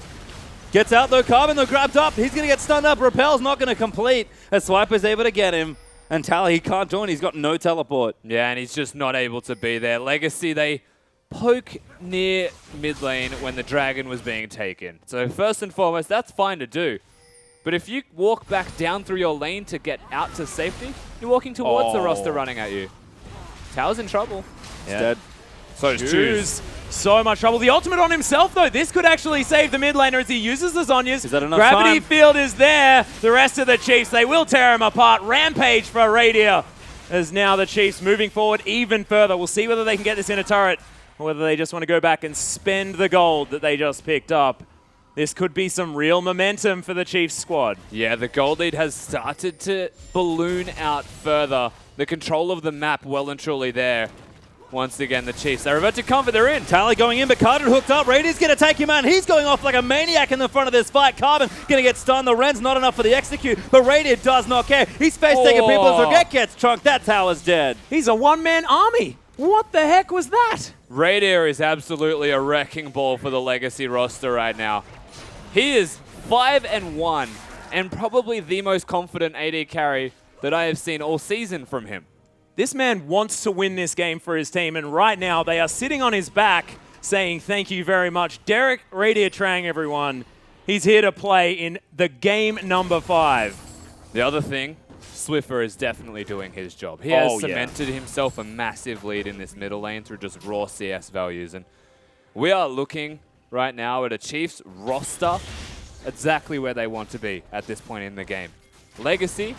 Gets out, though. Carbon, though, grabbed up. He's going to get stunned up. Repel's not going to complete as Swiper's able to get him. And Tally, he can't join. He's got no teleport. Yeah, and he's just not able to be there. Legacy, they poke near mid lane when the dragon was being taken. So first and foremost, that's fine to do. But if you walk back down through your lane to get out to safety, you're walking towards the roster running at you. Tao's in trouble. Yeah. Dead. So is Choose. So much trouble. The ultimate on himself, though. This could actually save the mid laner as he uses the Zhonya's. Is that enough Gravity time? field is there. The rest of the Chiefs, they will tear him apart. Rampage for Radier. As now the Chiefs moving forward even further. We'll see whether they can get this in a turret or whether they just want to go back and spend the gold that they just picked up. This could be some real momentum for the Chiefs squad. Yeah, the gold lead has started to balloon out further. The control of the map well and truly there. Once again, the Chiefs, they're about to comfort, they're in. Tally going in, but Carbon hooked up. Radio's going to take him out. He's going off like a maniac in the front of this fight. Carbon going to get stunned. The Ren's not enough for the execute, but Radio does not care. He's face-taking people as Roget gets trunked. That tower's dead. He's a one-man army. What the heck was that? Radier is absolutely a wrecking ball for the Legacy roster right now. He is 5-1 and probably the most confident AD carry that I have seen all season from him. This man wants to win this game for his team, and right now they are sitting on his back saying thank you very much. Derek Radier Trang, everyone. He's here to play in the game number 5. The other thing, Swiffer is definitely doing his job. He has Oh, yeah. cemented himself a massive lead in this middle lane through just raw CS values. And we are looking right now at a Chiefs roster exactly where they want to be at this point in the game. Legacy,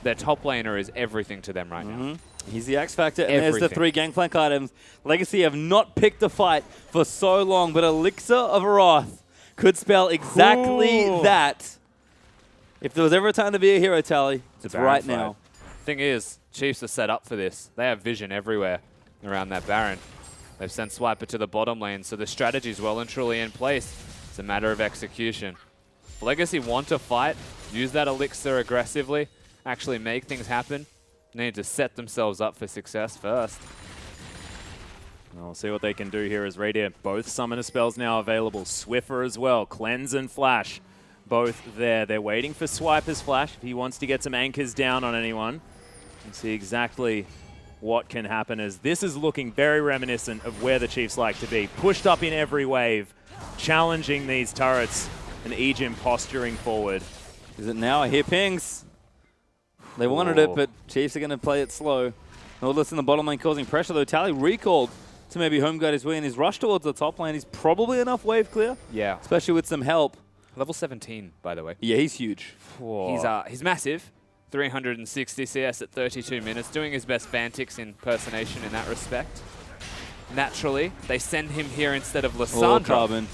their top laner is everything to them right now. He's the X Factor, and there's the 3 Gangplank items. Legacy have not picked a fight for so long, but Elixir of Wrath could spell exactly that. If there was ever a time to be a hero, Tally, it's right now. Thing is, Chiefs are set up for this. They have vision everywhere around that Baron. They've sent Swiper to the bottom lane, so the strategy's well and truly in place. It's a matter of execution. If Legacy want to fight, use that elixir aggressively, actually make things happen, they need to set themselves up for success first. We'll see what they can do here as Radiant. Both summoner spells now available. Swiffer as well. Cleanse and Flash both there. They're waiting for Swiper's Flash if he wants to get some anchors down on anyone. And see exactly what can happen, as this is looking very reminiscent of where the Chiefs like to be. Pushed up in every wave, challenging these turrets, and Ejim posturing forward. Is it now? I hear pings. They wanted it, but Chiefs are going to play it slow. Nautilus in the bottom lane causing pressure, though. Tally recalled to maybe home guard his way, and his rush towards the top lane is probably enough wave clear. Yeah. Especially with some help. Level 17, by the way. Yeah, he's huge. He's massive. 360 CS at 32 minutes, doing his best Vantix impersonation in that respect. Naturally, they send him here instead of Lissandra. Carbon.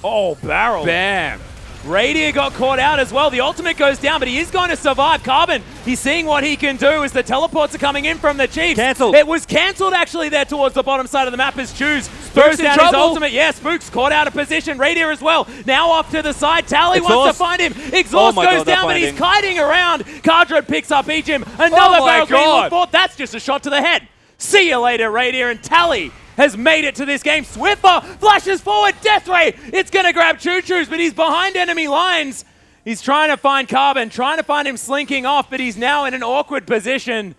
Oh, barrel. Bam! Radiant got caught out as well. The ultimate goes down, but he is going to survive. Carbon, he's seeing what he can do as the teleports are coming in from the Chiefs. Cancelled. It was cancelled actually there towards the bottom side of the map as Choose throws down his ultimate. Yeah, Spook's caught out of position. Radiant as well. Now off to the side. Tally wants to find him. Exhaust goes down, but he's kiting around. Cardred picks up Ejim. Another barrel being looked for. That's just a shot to the head. See you later, Radiant. And Tally has made it to this game. Swiffer flashes forward. Death Ray. It's going to grab Choo Choo's, but he's behind enemy lines. He's trying to find Carbon, trying to find him slinking off, but he's now in an awkward position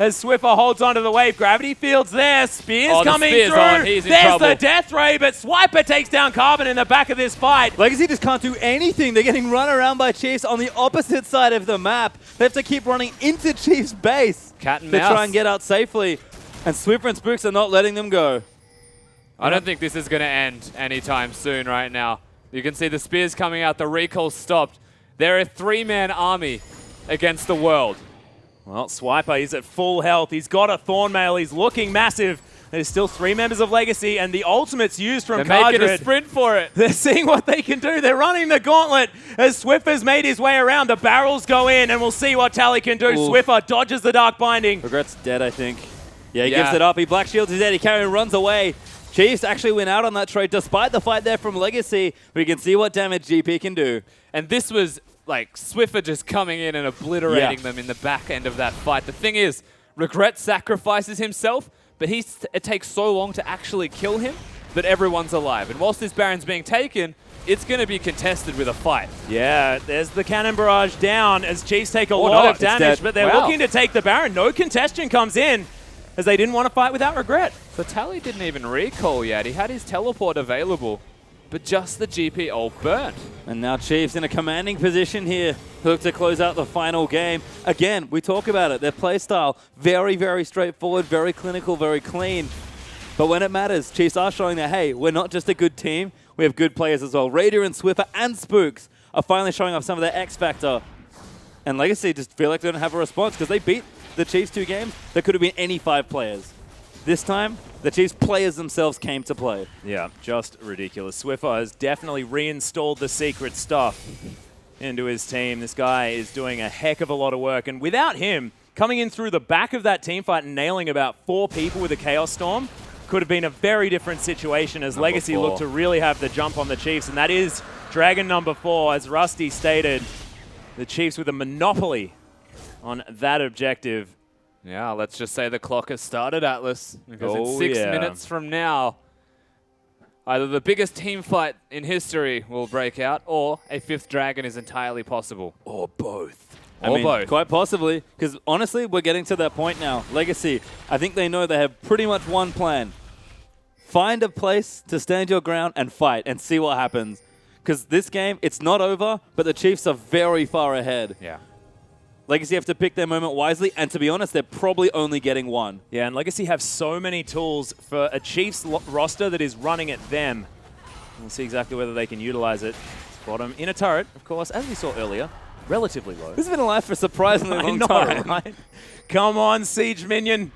as Swiffer holds onto the wave. Gravity Field's there. Spear's coming through. There's the Death Ray, but Swiper takes down Carbon in the back of this fight. Legacy just can't do anything. They're getting run around by Chiefs on the opposite side of the map. They have to keep running into Chiefs' base Cat and to mouse. try and get out safely. And Swiffer and Spooks are not letting them go. I don't think this is going to end anytime soon right now. You can see the spears coming out, the recall stopped. They're a three-man army against the world. Well, Swiper, he's at full health. He's got a Thornmail. He's looking massive. There's still 3 members of Legacy, and the ultimate's used from They're making a Cardred. sprint for it. They're seeing what they can do. They're running the gauntlet as Swiffer's made his way around. The barrels go in, and we'll see what Tally can do. Oof. Swiffer dodges the Dark Binding. Regret's dead, I think. Yeah, he gives it up. He Black Shields his dead. He carry and runs away. Chiefs actually went out on that trade despite the fight there from Legacy. We can see what damage GP can do. And this was like Swiffer just coming in and obliterating them in the back end of that fight. The thing is, Regret sacrifices himself, but it takes so long to actually kill him that everyone's alive. And whilst this Baron's being taken, it's going to be contested with a fight. Yeah, there's the Cannon Barrage down as Chiefs take a lot of damage, but they're looking to take the Baron. No contestion comes in as they didn't want to fight without Regret. So Tally didn't even recall yet. He had his teleport available, but just the GP all burnt. And now Chiefs in a commanding position here. Look to close out the final game. Again, we talk about it. Their playstyle, very, very straightforward, very clinical, very clean. But when it matters, Chiefs are showing that, hey, we're not just a good team, we have good players as well. Raider and Swiffer and Spooks are finally showing off some of their X factor. And Legacy just feel like they don't have a response because they beat the Chiefs 2 games. There could have been any 5 players. This time, the Chiefs players themselves came to play. Yeah, just ridiculous. Swiffer has definitely reinstalled the secret stuff into his team. This guy is doing a heck of a lot of work. And without him, coming in through the back of that team fight and nailing about 4 people with a Chaos Storm could have been a very different situation as Legacy looked to really have the jump on the Chiefs. And that is Dragon number 4, as Rusty stated. The Chiefs with a monopoly on that objective. Yeah, let's just say the clock has started, Atlas, because in 6 minutes from now, either the biggest team fight in history will break out, or a 5th dragon is entirely possible. Or both. I mean, quite possibly, because honestly, we're getting to that point now. Legacy, I think they know they have pretty much one plan. Find a place to stand your ground and fight and see what happens. Because this game, it's not over, but the Chiefs are very far ahead. Yeah. Legacy have to pick their moment wisely, and to be honest, they're probably only getting one. Yeah, and Legacy have so many tools for a Chiefs roster that is running at them. We'll see exactly whether they can utilize it. Bottom in a turret, of course, as we saw earlier, relatively low. This has been alive for a surprisingly long time. Right? Come on, Siege Minion.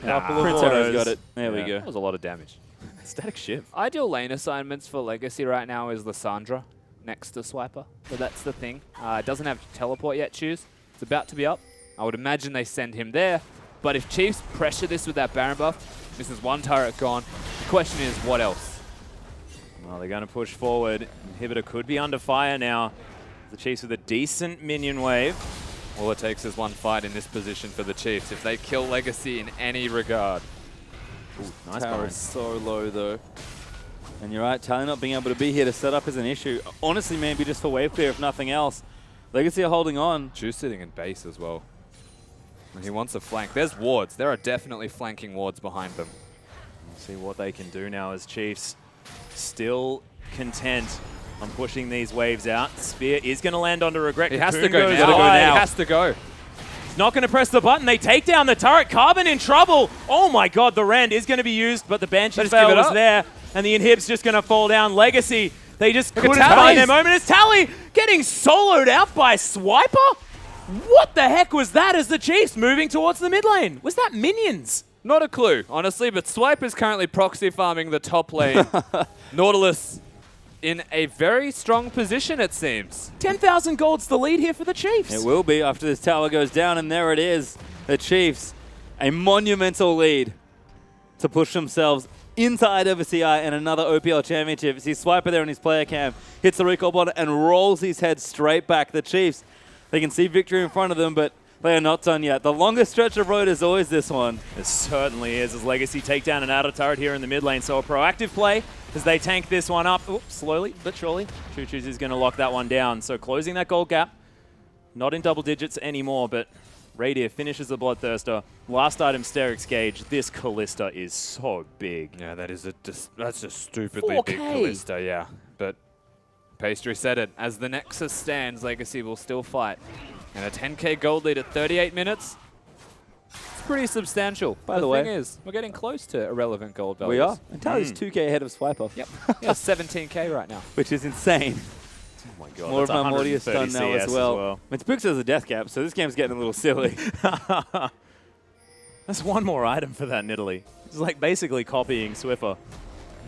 Couple of Prince autos. Hero's got it. There we go. That was a lot of damage. Static shift. Ideal lane assignments for Legacy right now is Lissandra next to Swiper. But that's the thing. It doesn't have teleport yet, Choose. It's about to be up. I would imagine they send him there. But if Chiefs pressure this with that Baron buff, this is one turret gone. The question is, what else? Well, they're going to push forward. Inhibitor could be under fire now. The Chiefs with a decent minion wave. All it takes is one fight in this position for the Chiefs. If they kill Legacy in any regard. Ooh, nice Tower Baron. is so low though. And you're right, Tally not being able to be here to set up is an issue. Honestly, maybe just for wave clear if nothing else. Legacy are holding on. Juice sitting in base as well. And he wants a flank. There's wards. There are definitely flanking wards behind them. We'll see what they can do now as Chiefs still content on pushing these waves out. Spear is going to land onto Regret. He has to Cocoon go goes now. wide. He has to go. Not going to press the button. They take down the turret. Carbon in trouble. Oh my god, the Rend is going to be used, but the Banshee Just spell give it was up. there, and the Inhib's just going to fall down. Legacy, they just Look at couldn't Tally. find their moment. It's Tally getting soloed out by Swiper? What the heck was that as the Chiefs moving towards the mid lane? Was that minions? Not a clue, honestly, but Swipe is currently proxy farming the top lane. Nautilus in a very strong position, it seems. 10,000 gold's the lead here for the Chiefs. It will be after this tower goes down, and there it is. The Chiefs, a monumental lead to push themselves inside IWCI and another OPL championship. See Swiper there on his player cam, hits the recall button and rolls his head straight back. The Chiefs, they can see victory in front of them, but they are not done yet. The longest stretch of road is always this one. It certainly is, as Legacy take down an outer turret here in the mid lane. So a proactive play as they tank this one up. Oops, slowly but surely. Choo Choo's is going to lock that one down. So closing that gold gap. Not in double digits anymore, but Radier finishes the Bloodthirster. Last item, Sterix Gauge. This Callista is so big. Yeah, that's a stupidly 4K. big Callista, yeah. But Pastry said it. As the Nexus stands, Legacy will still fight. And a 10k gold lead at 38 minutes. It's pretty substantial. By the way, thing is, we're getting close to irrelevant gold values. We are. And Tally's 2k ahead of Swiper. Yep. Yeah, 17k right now. Which is insane. Oh my god, More of that's my Mortius 130 done now CS as well. It's booked as a death gap, so this game's getting a little silly. That's one more item for that Nidalee. It's like basically copying Swiffer.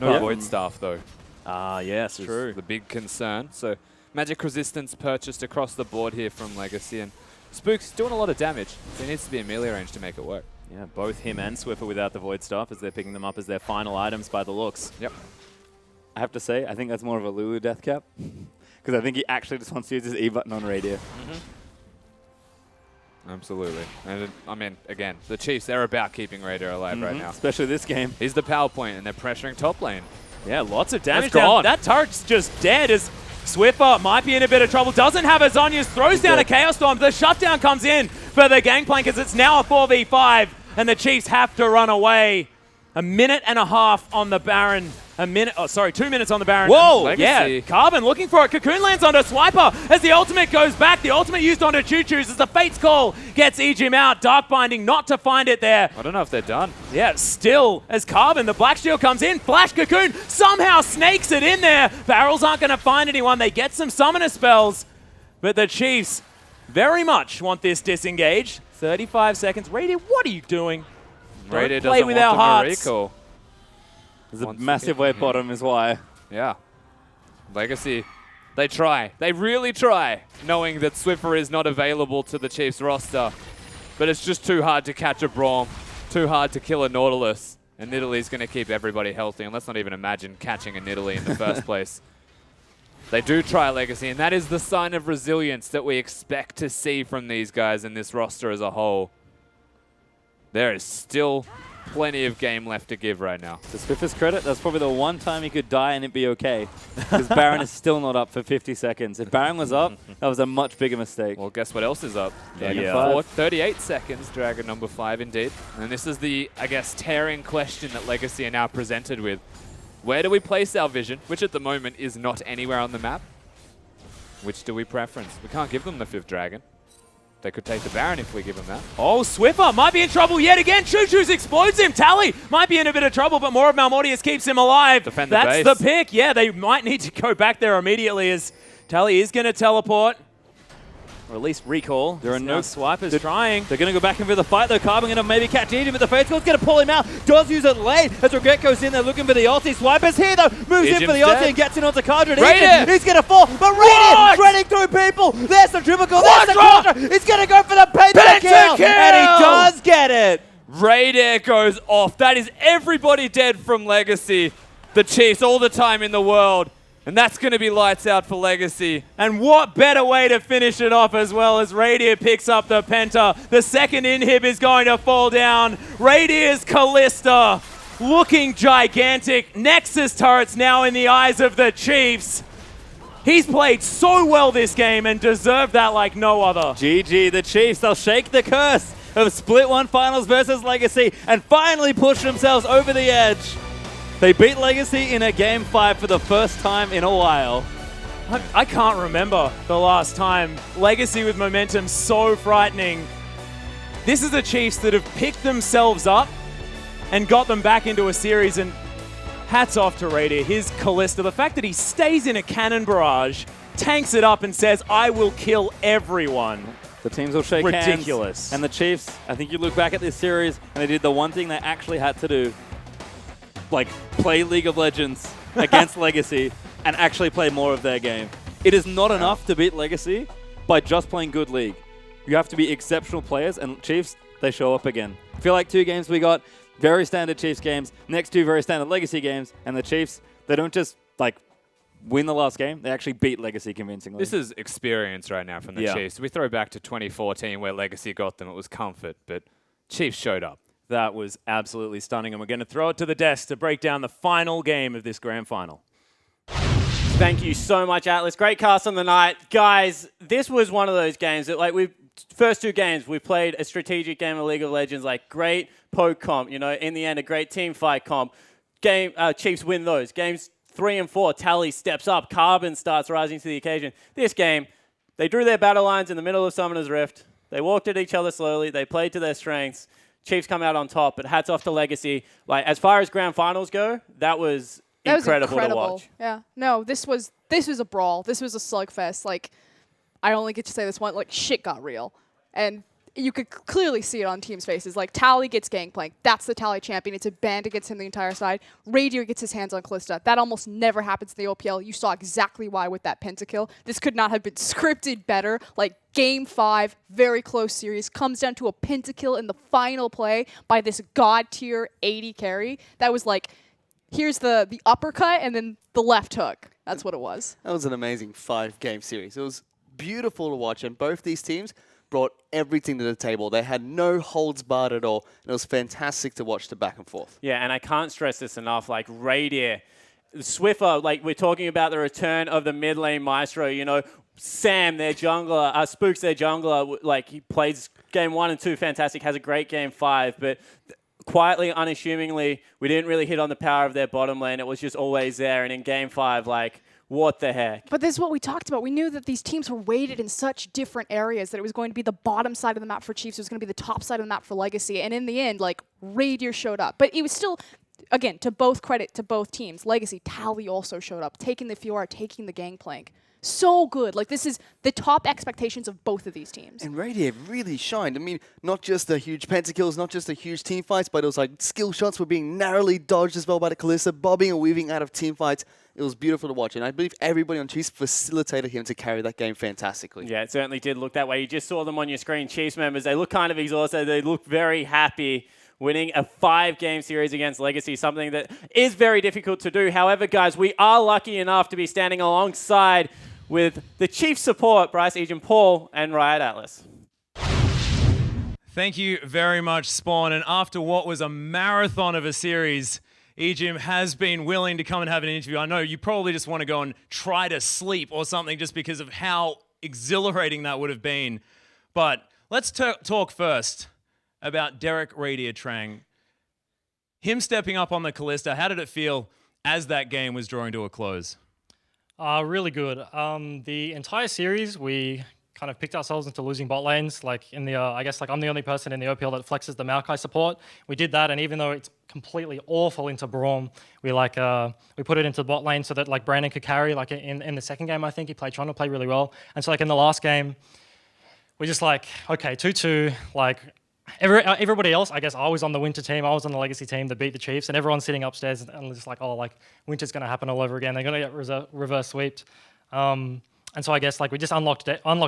No Yeah. Void Staff, though. Ah, yes, Is true. the big concern. So magic resistance purchased across the board here from Legacy, and Spook's doing a lot of damage. So he needs to be in melee range to make it work. Yeah, both him and Swiffer without the Void Staff as they're picking them up as their final items by the looks. Yep. I have to say, I think that's more of a Lulu death cap. Because I think he actually just wants to use his E button on Radier. Absolutely. And I mean, again, the Chiefs, they're about keeping Raider alive right now. Especially this game. He's the power point, and they're pressuring top lane. Yeah, lots of damage. That's gone. That turret's just dead as Swiffer might be in a bit of trouble. Doesn't have a Zonius, throws down a Chaos Storm. The shutdown comes in for the Gangplank as it's now a 4v5, and the Chiefs have to run away. A minute and a half on the Baron. 2 minutes on the Baron. Whoa! Legacy. Yeah, Carbon looking for it. Cocoon lands onto Swiper as the ultimate goes back. The ultimate used onto Choo Choo's as the Fate's Call gets Ejim out. Dark Binding not to find it there. I don't know if they're done. Yeah, still as Carbon, the Black Shield comes in. Flash Cocoon somehow snakes it in there. Barrels aren't going to find anyone. They get some summoner spells. But the Chiefs very much want this disengage. 35 seconds. Radier, what are you doing? Raider Don't play doesn't with want our the hearts. recall. There's a Once massive again. wave bottom is why. Yeah. Legacy, they try. They really try, knowing that Swiffer is not available to the Chiefs roster. But it's just too hard to catch a Braum, too hard to kill a Nautilus. And Nidalee's going to keep everybody healthy. And let's not even imagine catching a Nidalee in the first place. They do try Legacy, and that is the sign of resilience that we expect to see from these guys in this roster as a whole. There is still plenty of game left to give right now. To Swiffer's credit, that's probably the one time he could die and it'd be okay. Because Baron is still not up for 50 seconds. If Baron was up, that was a much bigger mistake. Well, guess what else is up? Dragon Yeah. 5. 38 seconds, Dragon number 5 indeed. And this is the, I guess, tearing question that Legacy are now presented with. Where do we place our vision, which at the moment is not anywhere on the map? Which do we preference? We can't give them the 5th Dragon. They could take the Baron if we give them that. Oh, Swiffer might be in trouble yet again. Choo Choo's explodes him. Tally might be in a bit of trouble, but more of Malmortius keeps him alive. Defend the That's base. the pick. Yeah, they might need to go back there immediately as Tally is going to teleport. Or at least recall. There are Now no Swipers trying. They're going to go back in for the fight, though. Carbon going to maybe catch Egypt, but the face goal's going to pull him out. Does use it late as Regret goes in there looking for the ulti. Swipers here, though. Moves in for the ulti and gets in onto Cardra. He's going to fall, but Radiant running through people. There's the triple kill. There's the Cardra. He's going to go for the pentakill. And he does get it. Raider goes off. That is everybody dead from Legacy. The Chiefs all the time in the world. And that's going to be lights out for Legacy. And what better way to finish it off as well as Radier picks up the Penta. The second inhib is going to fall down. Radier's Callista looking gigantic. Nexus turrets now in the eyes of the Chiefs. He's played so well this game and deserved that like no other. GG, the Chiefs, they'll shake the curse of Split 1 Finals versus Legacy and finally push themselves over the edge. They beat Legacy in a Game 5 for the first time in a while. I can't remember the last time Legacy with momentum so frightening. This is the Chiefs that have picked themselves up and got them back into a series, and hats off to Radier. His Callista, the fact that he stays in a cannon barrage, tanks it up and says, I will kill everyone. The teams will shake hands. Ridiculous. And the Chiefs, I think you look back at this series and they did the one thing they actually had to do. Like, play League of Legends against Legacy and actually play more of their game. It is not enough to beat Legacy by just playing good League. You have to be exceptional players, and Chiefs, they show up again. I feel like 2 games we got very standard Chiefs games, next 2 very standard Legacy games, and the Chiefs, they don't just, like, win the last game, they actually beat Legacy convincingly. This is experience right now from the Chiefs. We throw back to 2014 where Legacy got them. It was comfort, but Chiefs showed up. That was absolutely stunning, and we're going to throw it to the desk to break down the final game of this grand final. Thank you so much, Atlas. Great cast on the night. Guys, this was one of those games that, like, first 2 games, we played a strategic game of League of Legends, like, great poke comp, you know, in the end, a great team fight comp. Chiefs win those. Games 3 and 4, Tally steps up, Carbon starts rising to the occasion. This game, they drew their battle lines in the middle of Summoner's Rift. They walked at each other slowly. They played to their strengths. Chiefs come out on top, but hats off to Legacy. Like, as far as grand finals go, that was incredible to watch. Yeah. No, this was a brawl. This was a slugfest. Like, I only get to say this one. Like, shit got real, and you could clearly see it on teams' faces. Like, Tally gets Gangplank. That's the Tally champion. It's a band against him the entire side. Radier gets his hands on Callista. That almost never happens in the OPL. You saw exactly why with that pentakill. This could not have been scripted better. Like, Game 5, very close series, comes down to a pentakill in the final play by this god-tier 80 carry. That was like, here's the uppercut and then the left hook. That's what it was. That was an amazing 5-game series. It was beautiful to watch, and both these teams brought everything to the table. They had no holds barred at all. And it was fantastic to watch the back and forth. Yeah, and I can't stress this enough. Like, Radier, Swiffer, like, we're talking about the return of the mid lane maestro, you know, Sam, their jungler, Spooks, their jungler, like, he plays game 1 and 2 fantastic, has a great game 5, but quietly, unassumingly, we didn't really hit on the power of their bottom lane. It was just always there. And in game 5, like, what the heck? But this is what we talked about. We knew that these teams were weighted in such different areas that it was going to be the bottom side of the map for Chiefs. It was going to be the top side of the map for Legacy. And in the end, like, Radier showed up. But it was still, again, to both credit to both teams. Legacy, Tally also showed up, taking the Fiora, taking the Gangplank. So good. Like, this is the top expectations of both of these teams. And Radier really shined. I mean, not just the huge pentakills, not just the huge team fights, but it was like skill shots were being narrowly dodged as well by the Callista, bobbing and weaving out of team fights. It was beautiful to watch, and I believe everybody on Chiefs facilitated him to carry that game fantastically. Yeah, it certainly did look that way. You just saw them on your screen, Chiefs members. They look kind of exhausted. They look very happy winning a 5-game series against Legacy, something that is very difficult to do. However, guys, we are lucky enough to be standing alongside with the Chiefs support, Bryce, Ejim, Paul, and Riot Atlas. Thank you very much, Spawn. And after what was a marathon of a series, Ejim has been willing to come and have an interview. I know you probably just want to go and try to sleep or something just because of how exhilarating that would have been. But let's talk first about Derek Radier Trang. Him stepping up on the Callista, how did it feel as that game was drawing to a close? Really good. The entire series, we kind of picked ourselves into losing bot lanes. Like in the, I guess like I'm the only person in the OPL that flexes the Maokai support. We did that, and even though it's completely awful into Braum, we put it into the bot lane so that like Brandon could carry. Like in the second game, I think he played trying to play really well. And so like in the last game, we're just like, okay, 2-2. Like everybody else, I guess I was on the Winter team, I was on the Legacy team that beat the Chiefs, and everyone's sitting upstairs and just like, oh, like Winter's going to happen all over again. They're going to get reverse sweeped. And so I guess like we just unlocked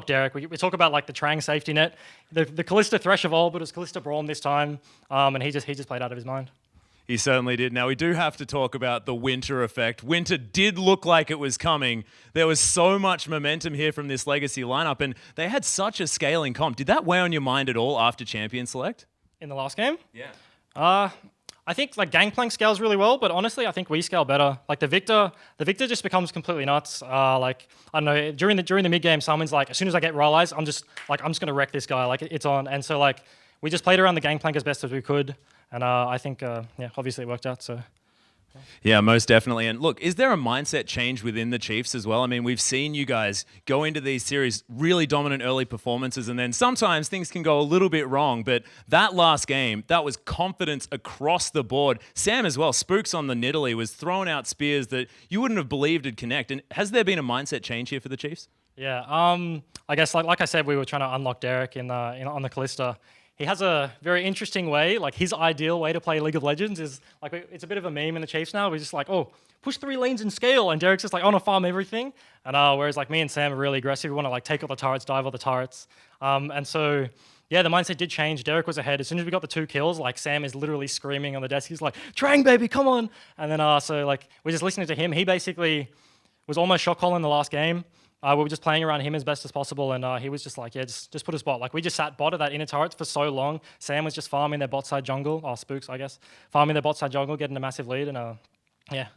Derek. We talk about like the Trang safety net, the Kalista Thresh of old, but it was Kalista Braum this time, and he just played out of his mind. He certainly did. Now, we do have to talk about the Winter effect. Winter did look like it was coming. There was so much momentum here from this Legacy lineup, and they had such a scaling comp. Did that weigh on your mind at all after Champion Select? In the last game? Yeah. I think like Gangplank scales really well, but honestly, I think we scale better. Like the Victor just becomes completely nuts. Like I don't know, during the mid game, someone's like, as soon as I get Rylai's, I'm just gonna wreck this guy. Like it's on, and so like we just played around the Gangplank as best as we could, and I think yeah, obviously it worked out. So. Yeah, most definitely. And look, is there a mindset change within the Chiefs as well? I mean, we've seen you guys go into these series really dominant early performances, and then sometimes things can go a little bit wrong. But that last game, that was confidence across the board. Sam as well, Spooks on the Nidalee, was throwing out spears that you wouldn't have believed would connect. And has there been a mindset change here for the Chiefs? Yeah, I guess like I said, we were trying to unlock Derek on the Kalista. He has a very interesting way, like his ideal way to play League of Legends is like, it's a bit of a meme in the Chiefs now. We're just like, oh, push 3 lanes and scale. And Derek's just like, I want to farm everything. And whereas like me and Sam are really aggressive. We want to like take all the turrets, dive all the turrets. And so, yeah, the mindset did change. Derek was ahead. As soon as we got the 2 kills, like Sam is literally screaming on the desk. He's like, Trang, baby, come on. And then so like, we're just listening to him. He basically was almost shot calling the last game. We were just playing around him as best as possible, and he was just like, yeah, just put us bot. Like, we just sat bot at that inner turret for so long. Sam was just farming their bot side jungle, Spooks, I guess, farming their bot side jungle, getting a massive lead, and yeah.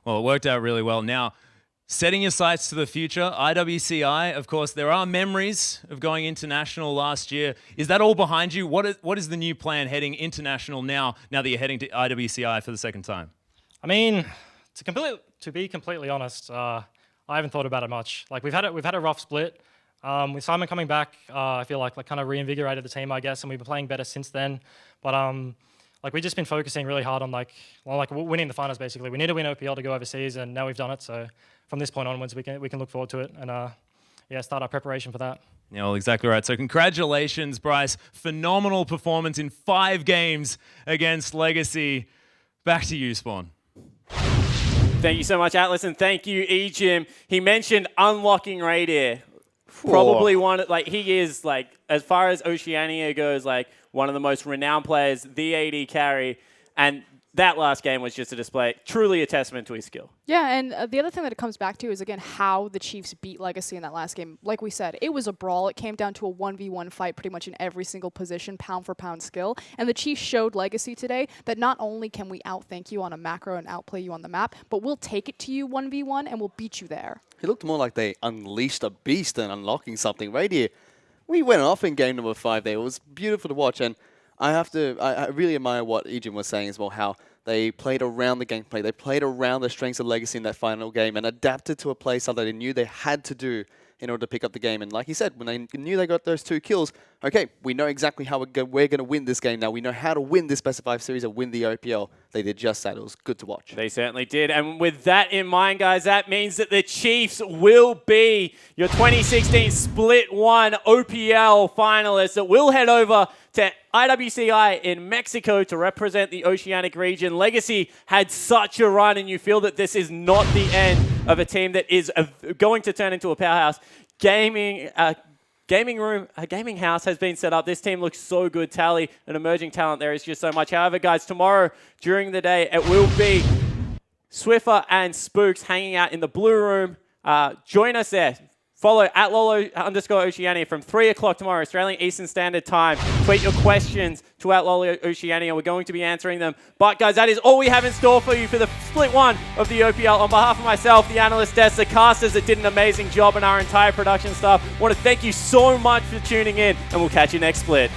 Well, it worked out really well. Now, setting your sights to the future, IWCI, of course, there are memories of going international last year. Is that all behind you? What is the new plan heading international now that you're heading to IWCI for the second time? I mean, to be completely honest, I haven't thought about it much. Like we've had a rough split. With Simon coming back, I feel like kind of reinvigorated the team, I guess, and we've been playing better since then. But like we've just been focusing really hard on like winning the finals. Basically, we need to win OPL to go overseas, and now we've done it. So from this point onwards, we can look forward to it and yeah, start our preparation for that. Yeah, well, exactly right. So congratulations, Bryce. Phenomenal performance in 5 games against Legacy. Back to you, Spawn. Thank you so much, Atlas, and thank you, eJim. He mentioned unlocking Radier. Probably he is, like, as far as Oceania goes, like, one of the most renowned players, the AD carry, and that last game was just a display, truly a testament to his skill. Yeah, and the other thing that it comes back to is, again, how the Chiefs beat Legacy in that last game. Like we said, it was a brawl. It came down to a 1v1 fight pretty much in every single position, pound for pound skill. And the Chiefs showed Legacy today that not only can we outthink you on a macro and outplay you on the map, but we'll take it to you 1v1 and we'll beat you there. It looked more like they unleashed a beast than unlocking something. Right here, we went off in game number 5 there. It was beautiful to watch, and I really admire what eJim was saying as well, how they played around the gameplay. They played around the strengths of Legacy in that final game and adapted to a play style that they knew they had to do in order to pick up the game. And like he said, when they knew they got those 2 kills, okay, we know exactly how we're going to win this game now. We know how to win this Best of 5 series and win the OPL. They did just that. It was good to watch. They certainly did. And with that in mind, guys, that means that the Chiefs will be your 2016 Split 1 OPL finalists that will head over to IWCI in Mexico to represent the Oceanic region. Legacy had such a run, and you feel that this is not the end of a team that is going to turn into a powerhouse. Gaming house has been set up. This team looks so good. Tally, an emerging talent there is just so much. However, guys, tomorrow during the day, it will be Swiffer and Spooks hanging out in the blue room. Join us there. Follow @Lolo_Oceania from 3 o'clock tomorrow, Australian Eastern Standard Time. Tweet your questions to @Lolo_Oceania. We're going to be answering them. But, guys, that is all we have in store for you for the Split 1 of the OPL. On behalf of myself, the Analyst desk, the casters that did an amazing job, and our entire production staff, I want to thank you so much for tuning in, and we'll catch you next Split.